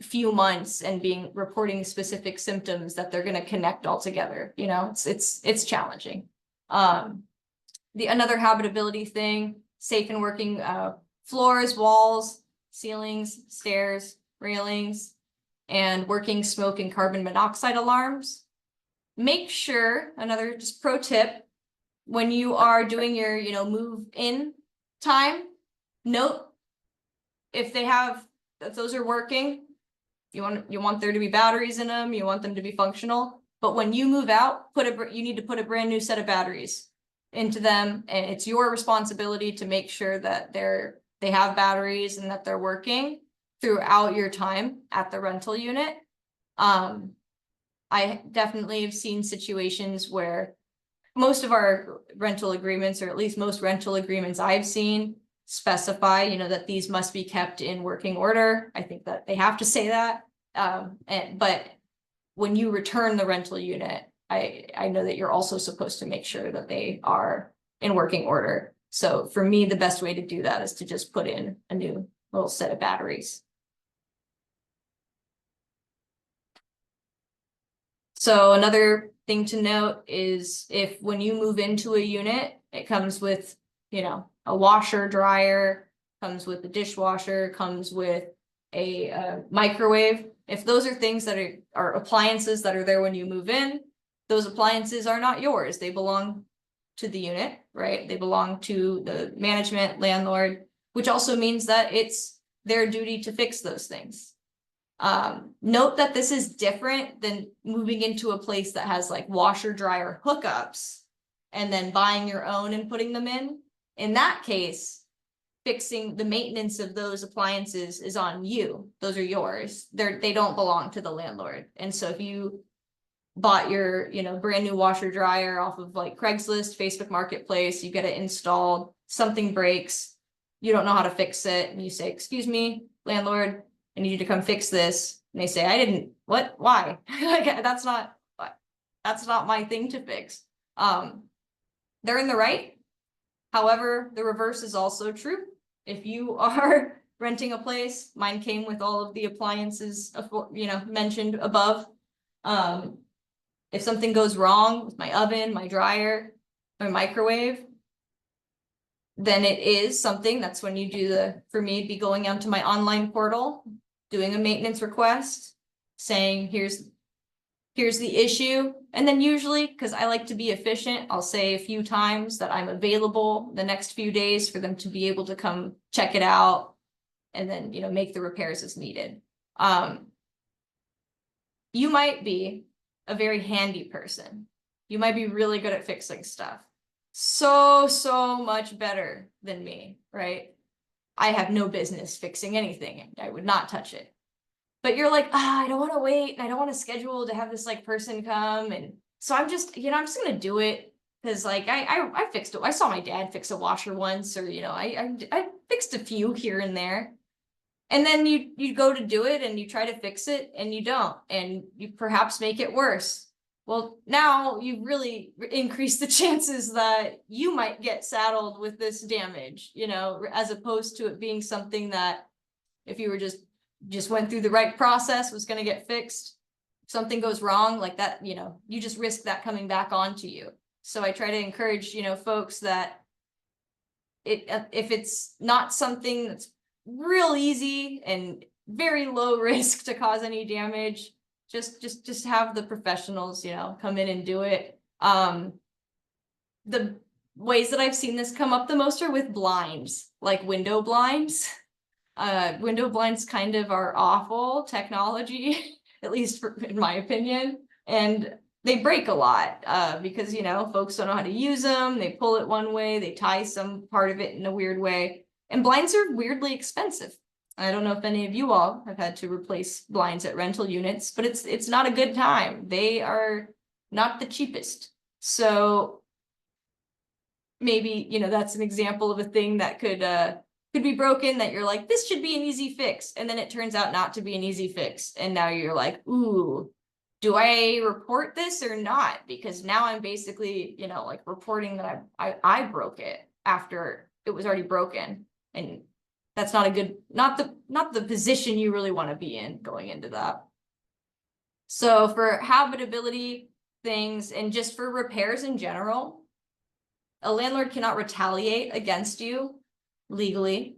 few months and reporting specific symptoms that they're going to connect all together? It's challenging. Another habitability thing: safe and working floors, walls, ceilings, stairs, railings, and working smoke and carbon monoxide alarms. Make sure, another just pro tip, when you are doing your move in time, note if those are working. You want there to be batteries in them, you want them to be functional, but when you move out, you need to put a brand new set of batteries into them, and it's your responsibility to make sure that they have batteries and that they're working throughout your time at the rental unit. I definitely have seen situations where most of our rental agreements, or at least most rental agreements I've seen, specify, that these must be kept in working order. I think that they have to say that. But when you return the rental unit, I know that you're also supposed to make sure that they are in working order. So for me, the best way to do that is to just put in a new little set of batteries. So another thing to note is when you move into a unit, it comes with, a washer, dryer, comes with a dishwasher, comes with a microwave. If those are things that are appliances that are there when you move in, those appliances are not yours. They belong to the unit, right? They belong to the management, landlord, which also means that it's their duty to fix those things. Note that this is different than moving into a place that has like washer dryer hookups and then buying your own and putting them in. In that case, fixing the maintenance of those appliances is on you. Those are yours. They don't belong to the landlord. And so if you bought your brand new washer dryer off of like Craigslist, Facebook Marketplace, you get it installed, something breaks, you don't know how to fix it, and you say, "Excuse me, landlord, I need you to come fix this." And they say, "I didn't, what, why?" Like, that's not my thing to fix. They're in the right. However, the reverse is also true. If you are renting a place, mine came with all of the appliances, mentioned above. If something goes wrong with my oven, my dryer, my microwave, then it is something that's when you do for me, be going onto my online portal, doing a maintenance request, saying, here's the issue. And then usually, because I like to be efficient, I'll say a few times that I'm available the next few days for them to be able to come check it out and then, make the repairs as needed. You might be a very handy person. You might be really good at fixing stuff. So much better than me, right? I have no business fixing anything. I would not touch it. But you're like, I don't want to wait, and I don't want to schedule to have this like person come. And so I'm just, I'm just gonna do it because like I fixed it. I saw my dad fix a washer once, or I fixed a few here and there. And then you go to do it and you try to fix it and you don't, and you perhaps make it worse. Well, now you've really increased the chances that you might get saddled with this damage, as opposed to it being something that if you were just went through the right process was going to get fixed. If something goes wrong like that, you just risk that coming back onto you. So I try to encourage, folks that if it's not something that's real easy and very low risk to cause any damage, just have the professionals, come in and do it. The ways that I've seen this come up the most are with blinds, like window blinds. Window blinds kind of are awful technology, at least in my opinion, and they break a lot because, folks don't know how to use them. They pull it one way, they tie some part of it in a weird way, and blinds are weirdly expensive. I don't know if any of you all have had to replace blinds at rental units, but it's not a good time. They are not the cheapest. So maybe, that's an example of a thing that could be broken, that you're like, this should be an easy fix. And then it turns out not to be an easy fix. And now you're like, ooh, do I report this or not? Because now I'm basically, like reporting that I broke it after it was already broken. And that's not a good, not the position you really want to be in going into that. So for habitability things and just for repairs in general, a landlord cannot retaliate against you legally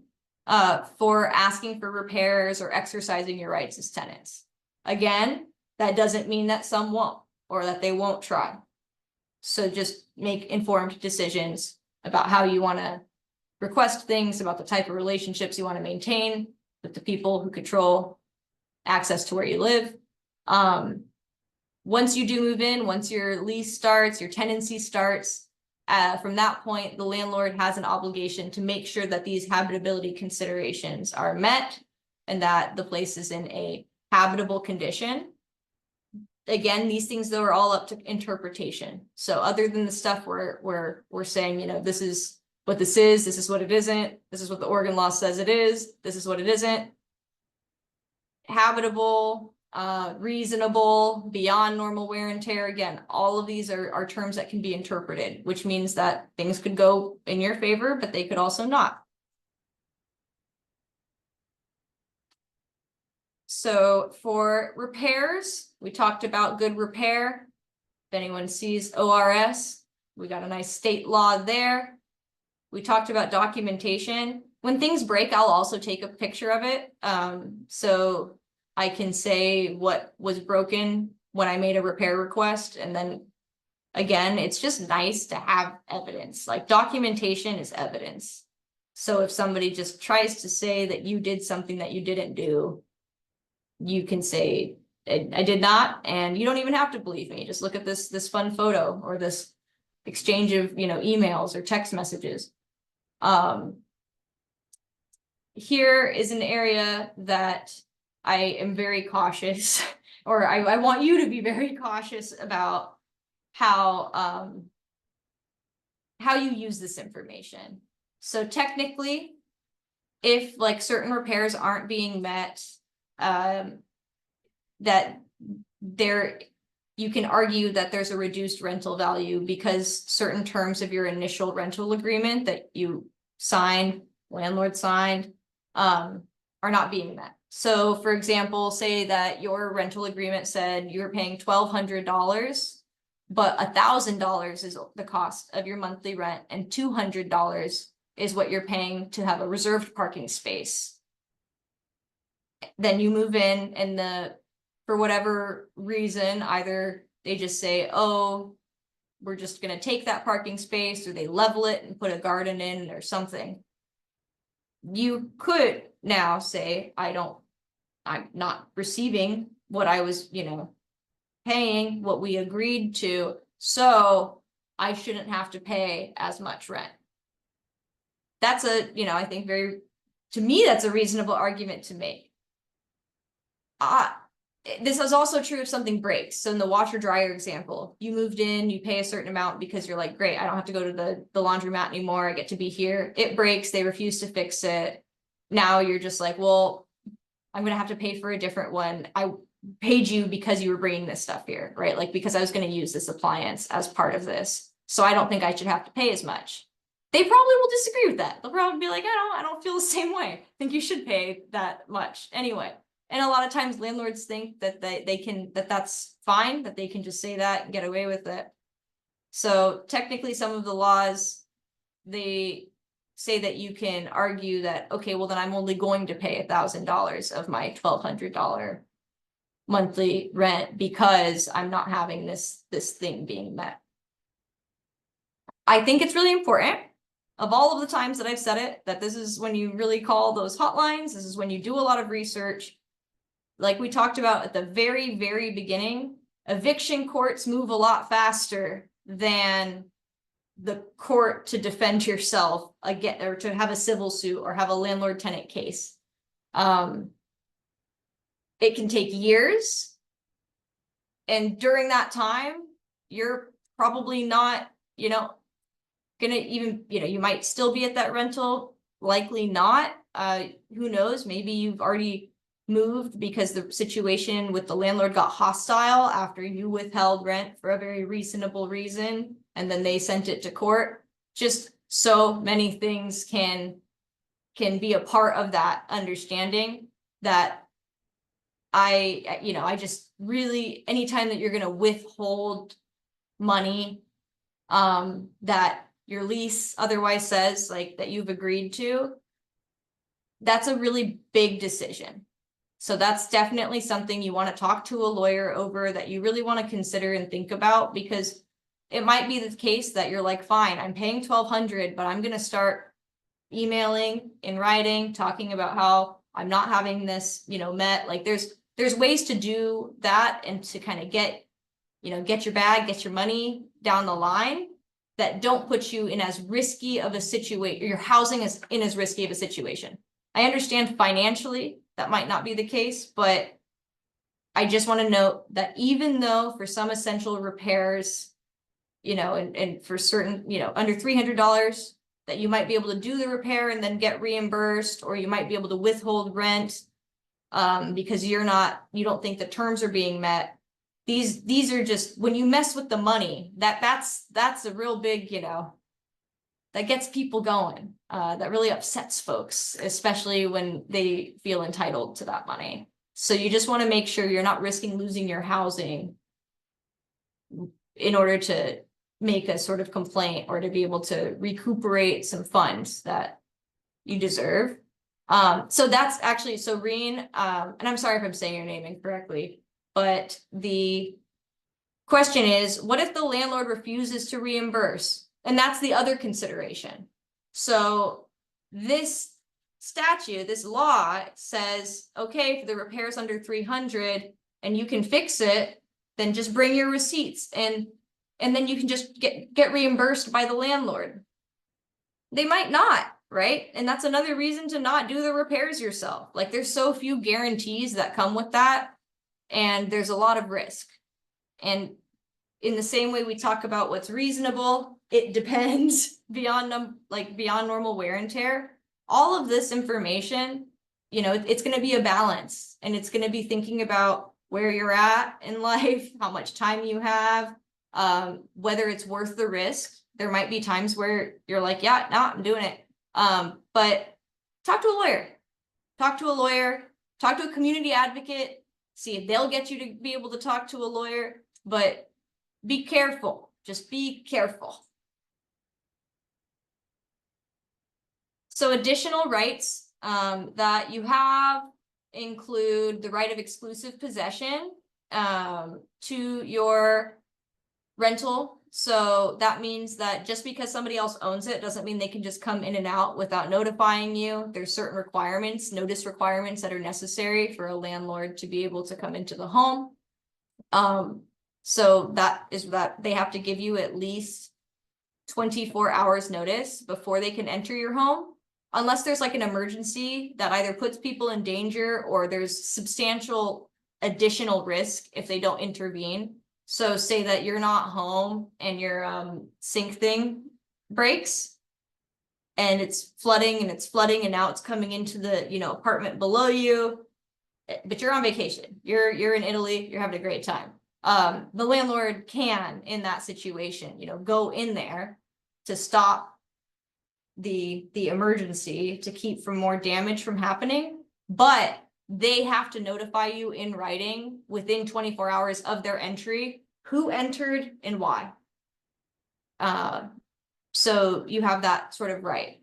for asking for repairs or exercising your rights as tenants. Again, that doesn't mean that some won't or that they won't try. So just make informed decisions about how you want to request things, about the type of relationships you want to maintain with the people who control access to where you live. Once you do move in, once your lease starts, your tenancy starts, from that point, the landlord has an obligation to make sure that these habitability considerations are met and that the place is in a habitable condition. Again, these things though are all up to interpretation. So other than the stuff we're saying, this is what this is what it isn't, this is what the Oregon law says it is, this is what it isn't. Habitable, reasonable, beyond normal wear and tear. Again, all of these are terms that can be interpreted, which means that things could go in your favor, but they could also not. So for repairs, we talked about good repair. If anyone sees ORS, we got a nice state law there. We talked about documentation. When things break, I'll also take a picture of it. So I can say what was broken when I made a repair request. And then again, it's just nice to have evidence. Like documentation is evidence. So if somebody just tries to say that you did something that you didn't do, you can say, I did not, and you don't even have to believe me. Just look at this fun photo or this exchange of, emails or text messages. Here is an area that I am very cautious, or I want you to be very cautious about how you use this information. So technically, if like certain repairs aren't being met, that you can argue that there's a reduced rental value because certain terms of your initial rental agreement that you signed, landlord signed, are not being met. So for example, say that your rental agreement said you're paying $1,200, but $1,000 is the cost of your monthly rent and $200 is what you're paying to have a reserved parking space. Then you move in and for whatever reason, either they just say, oh, we're just going to take that parking space, or they level it and put a garden in or something. You could now say, I'm not receiving what I was, paying, what we agreed to, so I shouldn't have to pay as much rent. That's I think to me, that's a reasonable argument to make. This is also true if something breaks. So in the washer dryer example, you moved in, you pay a certain amount because you're like, great, I don't have to go to the laundromat anymore. I get to be here. It breaks, they refuse to fix it. Now you're just like, well, I'm going to have to pay for a different one. I paid you because you were bringing this stuff here, right? Like because I was going to use this appliance as part of this. So I don't think I should have to pay as much. They probably will disagree with that. They'll probably be like, I don't feel the same way. I think you should pay that much anyway. And a lot of times landlords think that that's fine, that they can just say that and get away with it. So technically some of the laws, they say that you can argue that, okay, well then I'm only going to pay $1,000 of my $1,200 monthly rent because I'm not having this thing being met. I think it's really important, of all of the times that I've said it, that this is when you really call those hotlines. This is when you do a lot of research. Like we talked about at the very, very beginning, eviction courts move a lot faster than the court to defend yourself again, or to have a civil suit or have a landlord tenant case. It can take years. And during that time, you're probably not, gonna even, you might still be at that rental, likely not. Who knows? Maybe you've already moved because the situation with the landlord got hostile after you withheld rent for a very reasonable reason, and then they sent it to court. Just so many things can be a part of that understanding that I just really, anytime that you're gonna withhold money that your lease otherwise says like that you've agreed to, that's a really big decision. So that's definitely something you want to talk to a lawyer over, that you really want to consider and think about, because it might be the case that you're like, fine, I'm paying $1,200, but I'm going to start emailing in writing, talking about how I'm not having this, met. Like there's ways to do that and to kind of get your bag, get your money down the line that don't put you in as risky of a situation, your housing is in as risky of a situation. I understand financially that might not be the case, but I just want to note that even though for some essential repairs, and for certain, under $300, that you might be able to do the repair and then get reimbursed, or you might be able to withhold rent because you don't think the terms are being met. These are just, when you mess with the money, that's a real big, that gets people going. That really upsets folks, especially when they feel entitled to that money. So you just want to make sure you're not risking losing your housing in order to make a sort of complaint or to be able to recuperate some funds that you deserve. So that's actually, so Reen, and I'm sorry if I'm saying your name incorrectly, but the question is, what if the landlord refuses to reimburse? And that's the other consideration. So this statute, this law says, okay, if the repair's under 300 and you can fix it, then just bring your receipts and then you can just get reimbursed by the landlord. They might not, right? And that's another reason to not do the repairs yourself. Like there's so few guarantees that come with that, and there's a lot of risk. And in the same way we talk about what's reasonable, it depends beyond normal wear and tear. All of this information, it's going to be a balance, and it's going to be thinking about where you're at in life, how much time you have, whether it's worth the risk. There might be times where you're like, yeah, no, I'm doing it. But talk to a lawyer, talk to a community advocate, see if they'll get you to be able to talk to a lawyer, but be careful. Just be careful. So additional rights that you have include the right of exclusive possession to your rental. So that means that just because somebody else owns it doesn't mean they can just come in and out without notifying you. There's certain requirements, notice requirements that are necessary for a landlord to be able to come into the home. So that is that they have to give you at least 24 hours notice before they can enter your home, unless there's like an emergency that either puts people in danger or there's substantial additional risk if they don't intervene. So say that you're not home and your sink thing breaks and it's flooding and now it's coming into the apartment below you, but you're on vacation, you're in Italy, you're having a great time. The landlord can, in that situation, go in there to stop the emergency, to keep from more damage from happening, but they have to notify you in writing within 24 hours of their entry, who entered and why. So you have that sort of right.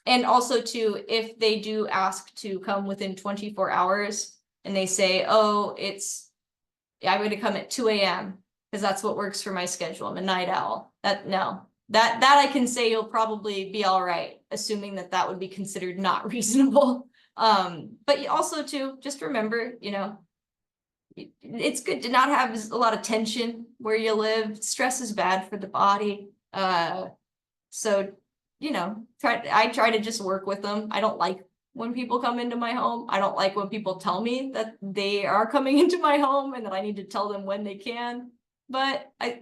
And also too, if they do ask to come within 24 hours and they say, oh, I'm going to come at 2 a.m. because that's what works for my schedule. I'm a night owl. That I can say you'll probably be all right, assuming that would be considered not reasonable. But also too, just remember, it's good to not have a lot of tension where you live. Stress is bad for the body. So I try to just work with them. I don't like when people come into my home. I don't like when people tell me that they are coming into my home and that I need to tell them when they can. But I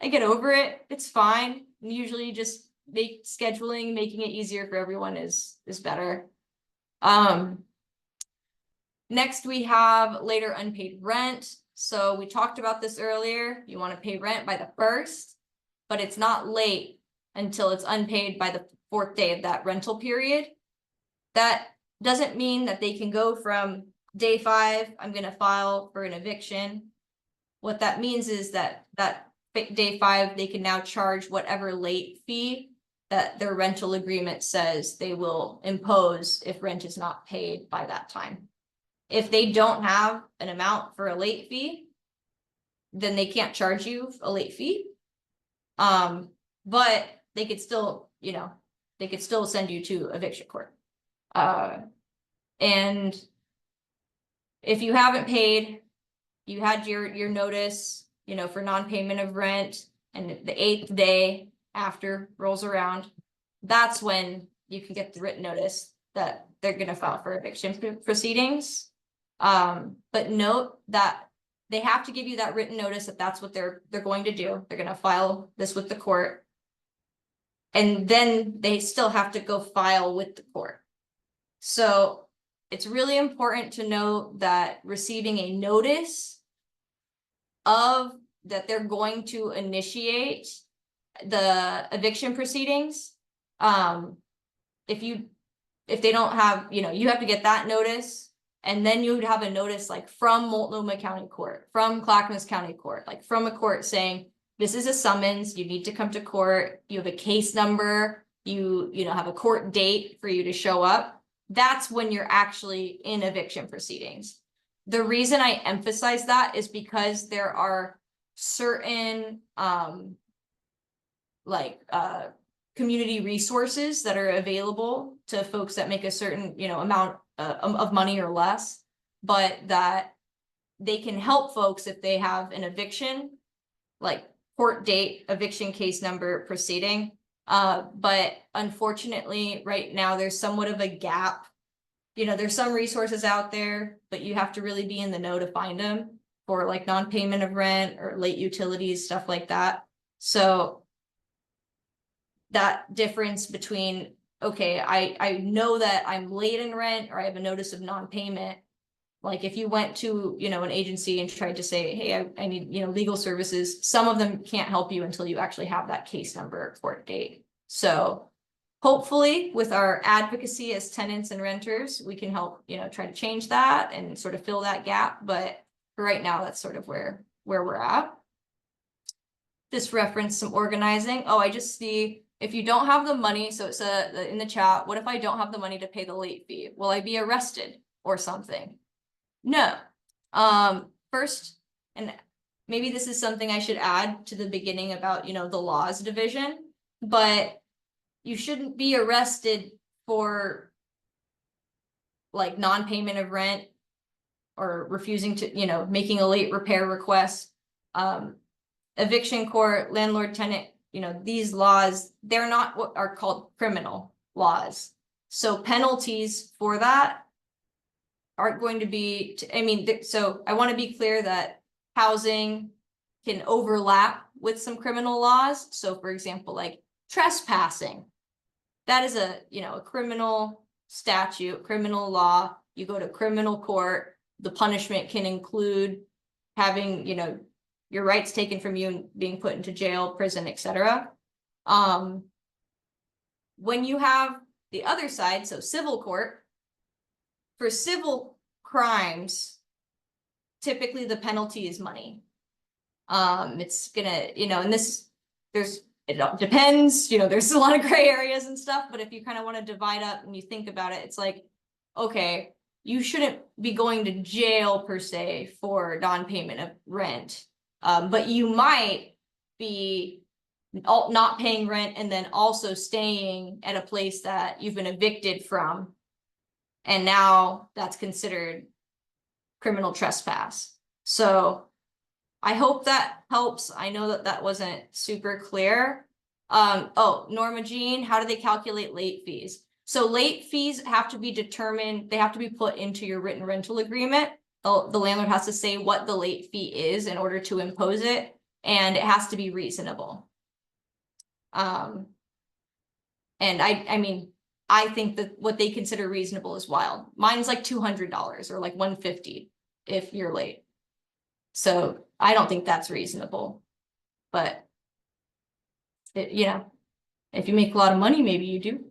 get over it. It's fine. Usually just making it easier for everyone is better. Next we have later unpaid rent. So we talked about this earlier. You want to pay rent by the 1st, but it's not late until it's unpaid by the 4th day of that rental period. That doesn't mean that they can go from day 5, I'm going to file for an eviction. What that means is that day 5, they can now charge whatever late fee that their rental agreement says they will impose if rent is not paid by that time. If they don't have an amount for a late fee, then they can't charge you a late fee. But they could still, send you to eviction court. And if you haven't paid, you had your notice, for non-payment of rent, and the 8th day after rolls around, that's when you can get the written notice that they're going to file for eviction proceedings. But note that they have to give you that written notice that that's what they're going to do. They're going to file this with the court. And then they still have to go file with the court. So it's really important to know that receiving a notice of that they're going to initiate the eviction proceedings. If they don't have, you have to get that notice, and then you would have a notice like from Multnomah County Court, from Clackamas County Court, like from a court saying, this is a summons, you need to come to court, you have a case number, you have a court date for you to show up. That's when you're actually in eviction proceedings. The reason I emphasize that is because there are certain community resources that are available to folks that make a certain amount of money or less, but that they can help folks if they have an eviction, like court date, eviction case number, proceeding. But unfortunately, right now there's somewhat of a gap. There's some resources out there, but you have to really be in the know to find them for like non-payment of rent or late utilities, stuff like that. So that difference between, okay, I know that I'm late in rent or I have a notice of non-payment. Like if you went to, an agency and tried to say, hey, I need, legal services, some of them can't help you until you actually have that case number or court date. So hopefully with our advocacy as tenants and renters, we can help, try to change that and sort of fill that gap. But for right now, that's sort of where we're at. This reference some organizing. Oh, I just see if you don't have the money, so it's in the chat, what if I don't have the money to pay the late fee? Will I be arrested or something? No. First, and maybe this is something I should add to the beginning about, the laws division, but you shouldn't be arrested for like non-payment of rent or refusing to, making a late repair request. Eviction court, landlord tenant, these laws, they're not what are called criminal laws. So penalties for that aren't going to be, so I want to be clear that housing can overlap with some criminal laws. So for example, like trespassing, that is a criminal statute, criminal law. You go to criminal court, the punishment can include having, your rights taken from you and being put into jail, prison, etc. When you have the other side, so civil court, for civil crimes, typically the penalty is money. It's gonna, and it depends, there's a lot of gray areas and stuff, but if you kind of want to divide up and you think about it, it's like, okay, you shouldn't be going to jail per se for non-payment of rent. But you might be not paying rent and then also staying at a place that you've been evicted from. And now that's considered criminal trespass. So I hope that helps. I know that wasn't super clear. Oh, Norma Jean, how do they calculate late fees? So late fees have to be determined, they have to be put into your written rental agreement. The landlord has to say what the late fee is in order to impose it, and it has to be reasonable. And I mean, I think that what they consider reasonable is wild. Mine's like $200 or like $150 if you're late. So I don't think that's reasonable, but you know, if you make a lot of money, maybe you do.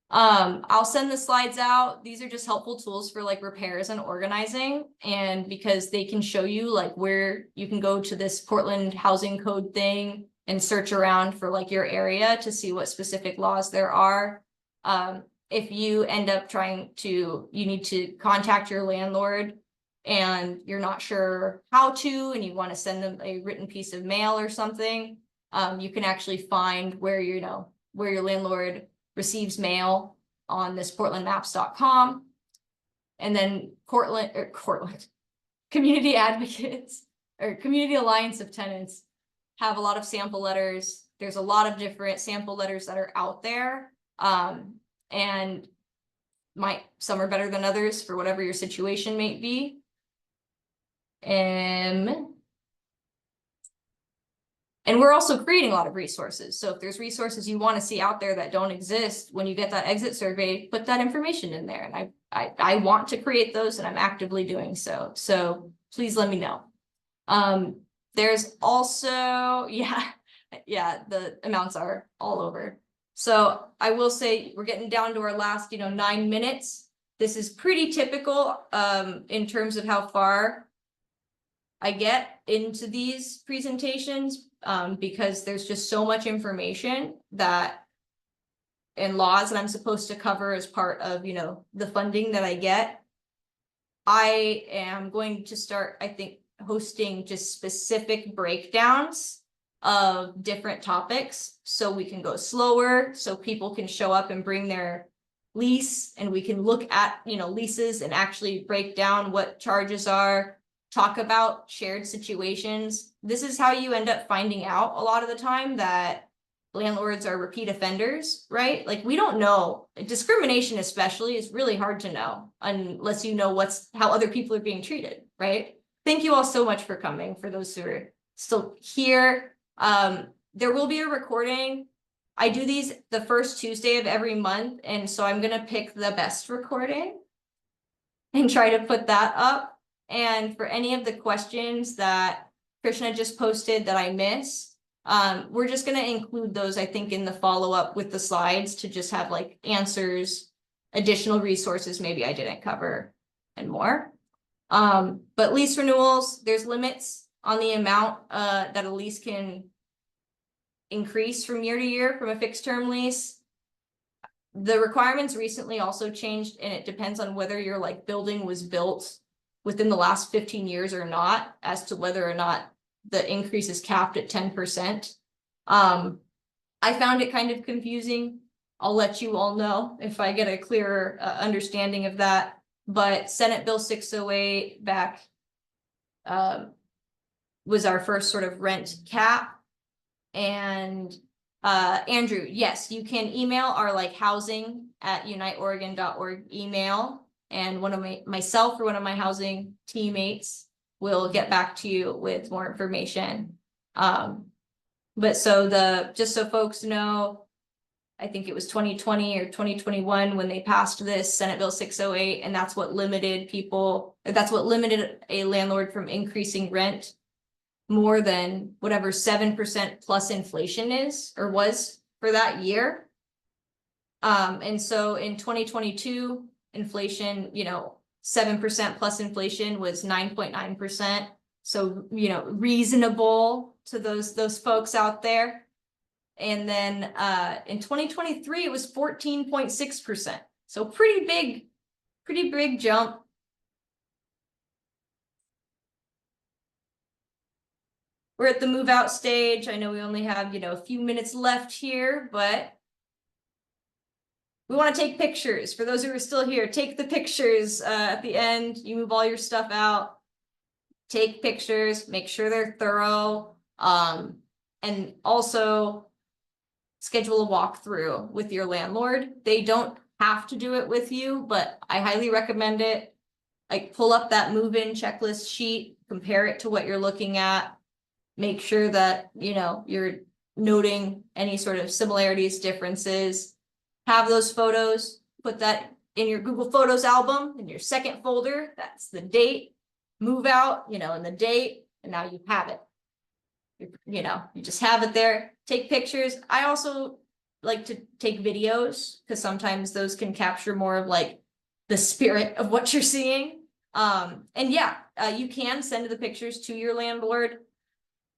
I'll send the slides out. These are just helpful tools for like repairs and organizing, and because they can show you like where you can go to this Portland housing code thing and search around for like your area to see what specific laws there are. If you end up you need to contact your landlord and you're not sure how to, and you want to send them a written piece of mail or something, you can actually find where where your landlord receives mail on this portlandmaps.com. And then community advocates or Community Alliance of Tenants have a lot of sample letters. There's a lot of different sample letters that are out there. And some are better than others for whatever your situation may be. And we're also creating a lot of resources. So if there's resources you want to see out there that don't exist, when you get that exit survey, put that information in there. And I want to create those, and I'm actively doing so. So please let me know. There's also, yeah, the amounts are all over. So I will say we're getting down to our last, 9 minutes. This is pretty typical in terms of how far I get into these presentations, because there's just so much information and laws that I'm supposed to cover as part of, the funding that I get. I am going to start, I think, hosting just specific breakdowns of different topics so we can go slower, so people can show up and bring their lease, and we can look at, leases and actually break down what charges are, talk about shared situations. This is how you end up finding out a lot of the time that landlords are repeat offenders, right? Like, we don't know. Discrimination especially is really hard to know unless you know how other people are being treated, right? Thank you all so much for coming, for those who are still here. There will be a recording. I do these the first Tuesday of every month, and so I'm gonna pick the best recording and try to put that up. And for any of the questions that Krishna just posted that I missed, we're just going to include those, I think, in the follow-up with the slides to just have like answers, additional resources maybe I didn't cover, and more. But lease renewals, there's limits on the amount that a lease can increase from year to year from a fixed term lease. The requirements recently also changed, and it depends on whether your building was built within the last 15 years or not, as to whether or not the increase is capped at 10%. I found it kind of confusing. I'll let you all know if I get a clearer understanding of that. But Senate Bill 608 back was our first sort of rent cap. And Andrew, yes, you can email our housing@uniteoregon.org email, and one of myself or one of my housing teammates will get back to you with more information. But just so folks know, I think it was 2020 or 2021 when they passed this Senate Bill 608, and that's what limited a landlord from increasing rent more than whatever 7% plus inflation is or was for that year. And so in 2022, inflation, 7% plus inflation was 9.9%. So, reasonable to those folks out there. And then in 2023, it was 14.6%. So pretty big jump. We're at the move out stage. I know we only have, a few minutes left here, but we want to take pictures. For those who are still here, take the pictures at the end. You move all your stuff out, take pictures, make sure they're thorough. And also, schedule a walkthrough with your landlord. They don't have to do it with you, but I highly recommend it. Like, pull up that move-in checklist sheet, compare it to what you're looking at. Make sure that, you're noting any sort of similarities, differences. Have those photos, put that in your Google Photos album, in your second folder. That's the date, move out, and the date, and now you have it. You just have it there. Take pictures. I also like to take videos because sometimes those can capture more of like the spirit of what you're seeing. And yeah, you can send the pictures to your landlord.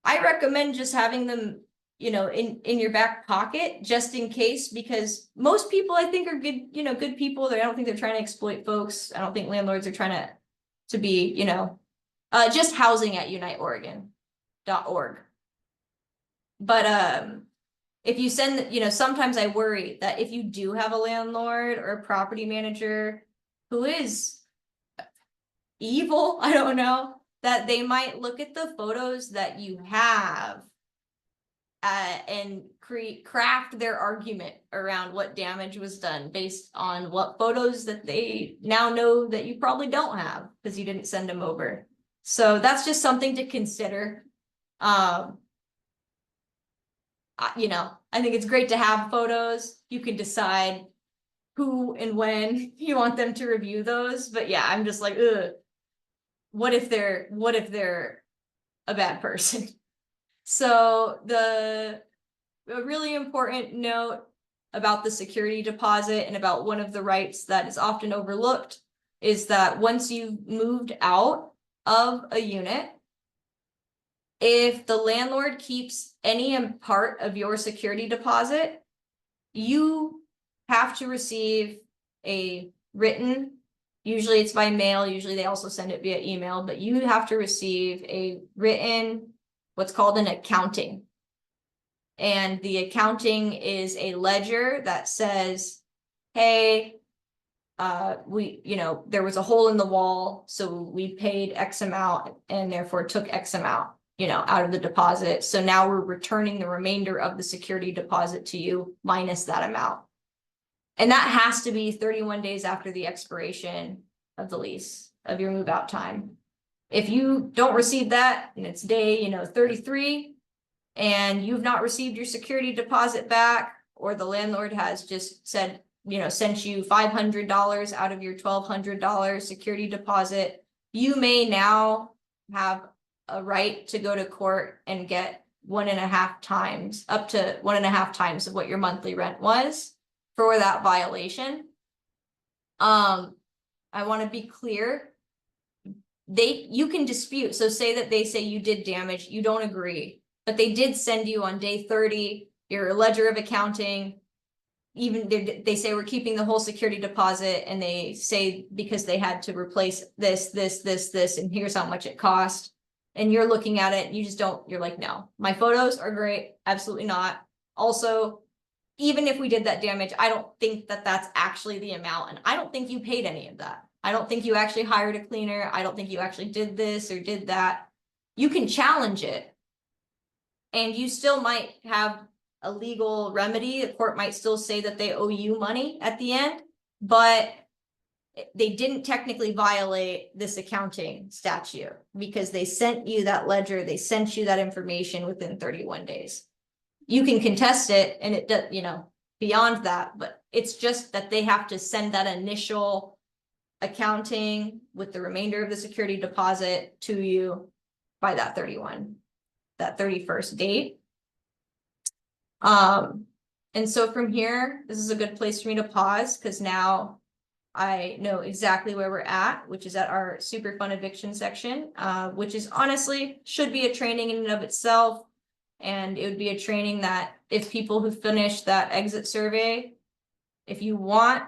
I recommend just having them, in your back pocket, just in case, because most people I think are good, good people. I don't think they're trying to exploit folks. I don't think landlords are trying to be, just housing at uniteoregon.org. But if you send, sometimes I worry that if you do have a landlord or a property manager who is evil, I don't know, that they might look at the photos that you have and craft their argument around what damage was done based on what photos that they now know that you probably don't have because you didn't send them over. So that's just something to consider. I think it's great to have photos. You can decide who and when you want them to review those. But yeah, I'm just like, ugh, what if they're a bad person? So a really important note about the security deposit and about one of the rights that is often overlooked is that once you've moved out of a unit, if the landlord keeps any part of your security deposit, you have to receive a written, usually it's by mail, usually they also send it via email, but you have to receive a written, what's called an accounting. And the accounting is a ledger that says, hey, there was a hole in the wall, so we paid X amount and therefore took X amount, out of the deposit. So now we're returning the remainder of the security deposit to you minus that amount. And that has to be 31 days after the expiration of the lease, of your move out time. If you don't receive that and it's day, 33, and you've not received your security deposit back, or the landlord has just said, sent you $500 out of your $1,200 security deposit, you may now have a right to go to court and get 1.5 times, up to 1.5 times of what your monthly rent was for that violation. I want to be clear. You can dispute. So say that they say you did damage, you don't agree, but they did send you on day 30 your ledger of accounting. Even they say we're keeping the whole security deposit, and they say because they had to replace this, and here's how much it cost. And you're looking at it, you're like, no, my photos are great. Absolutely not. Also, even if we did that damage, I don't think that that's actually the amount. And I don't think you paid any of that. I don't think you actually hired a cleaner. I don't think you actually did this or did that. You can challenge it, and you still might have a legal remedy. The court might still say that they owe you money at the end, but they didn't technically violate this accounting statute because they sent you that ledger, they sent you that information within 31 days. You can contest it, and it does, beyond that, but it's just that they have to send that initial accounting with the remainder of the security deposit to you by that 31st date. And so from here, this is a good place for me to pause because now I know exactly where we're at, which is at our super fun eviction section, which is honestly should be a training in and of itself. And it would be a training that if people who finish that exit survey, if you want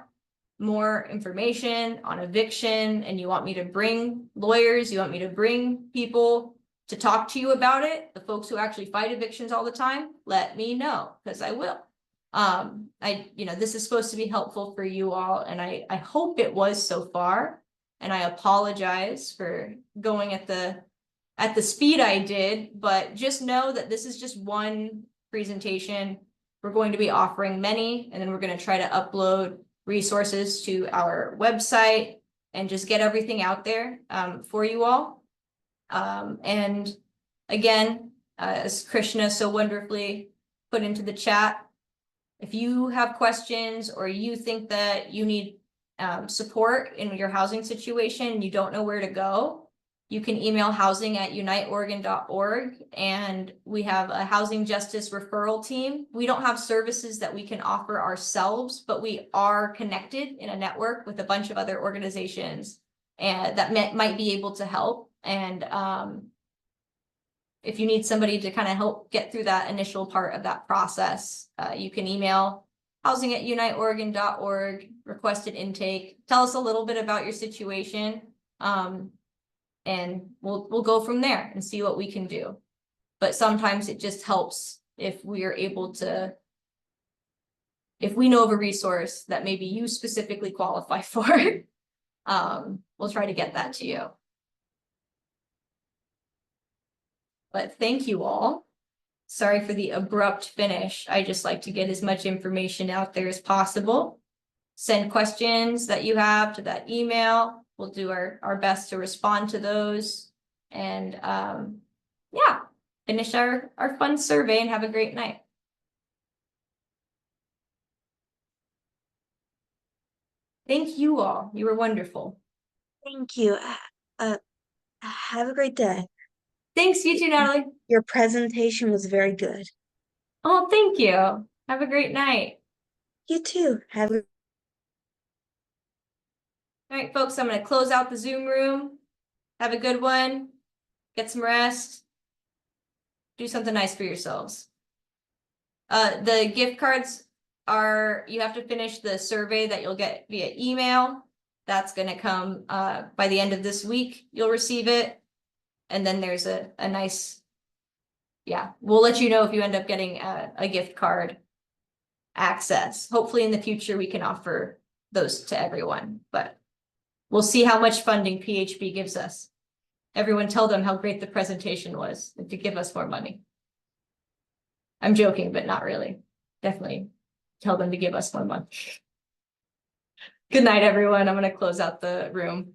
more information on eviction and you want me to bring lawyers, you want me to bring people to talk to you about it, the folks who actually fight evictions all the time, let me know, because I will. This is supposed to be helpful for you all, and I hope it was so far. And I apologize for going at the speed I did, but just know that this is just one presentation. We're going to be offering many, and then we're going to try to upload resources to our website and just get everything out there for you all. And again, as Krishna so wonderfully put into the chat, if you have questions or you think that you need support in your housing situation, you don't know where to go, you can email housing@uniteoregon.org, and we have a housing justice referral team. We don't have services that we can offer ourselves, but we are connected in a network with a bunch of other organizations and that might be able to help. And if you need somebody to kind of help get through that initial part of that process, you can email housing@uniteoregon.org, request an intake, tell us a little bit about your situation, and we'll go from there and see what we can do. But sometimes it just helps if we are able to, if we know of a resource that maybe you specifically qualify for, we'll try to get that to you. But thank you all. Sorry for the abrupt finish. I just like to get as much information out there as possible. Send questions that you have to that email. We'll do our best to respond to those. And yeah, finish our fun survey and have a great night. Thank you all. You were wonderful. Thank you. Have a great day. Thanks, you too, Natalie. Your presentation was very good. Oh, thank you. Have a great night. You too. Have a All right, folks, I'm going to close out the Zoom room. Have a good one. Get some rest. Do something nice for yourselves. The gift cards are, you have to finish the survey that you'll get via email. That's going to come by the end of this week. You'll receive it. And then there's a nice, yeah, we'll let you know if you end up getting a gift card access. Hopefully in the future we can offer those to everyone, but we'll see how much funding PHB gives us. Everyone tell them how great the presentation was and to give us more money. I'm joking, but not really. Definitely tell them to give us more money. Good night, everyone. I'm going to close out the room.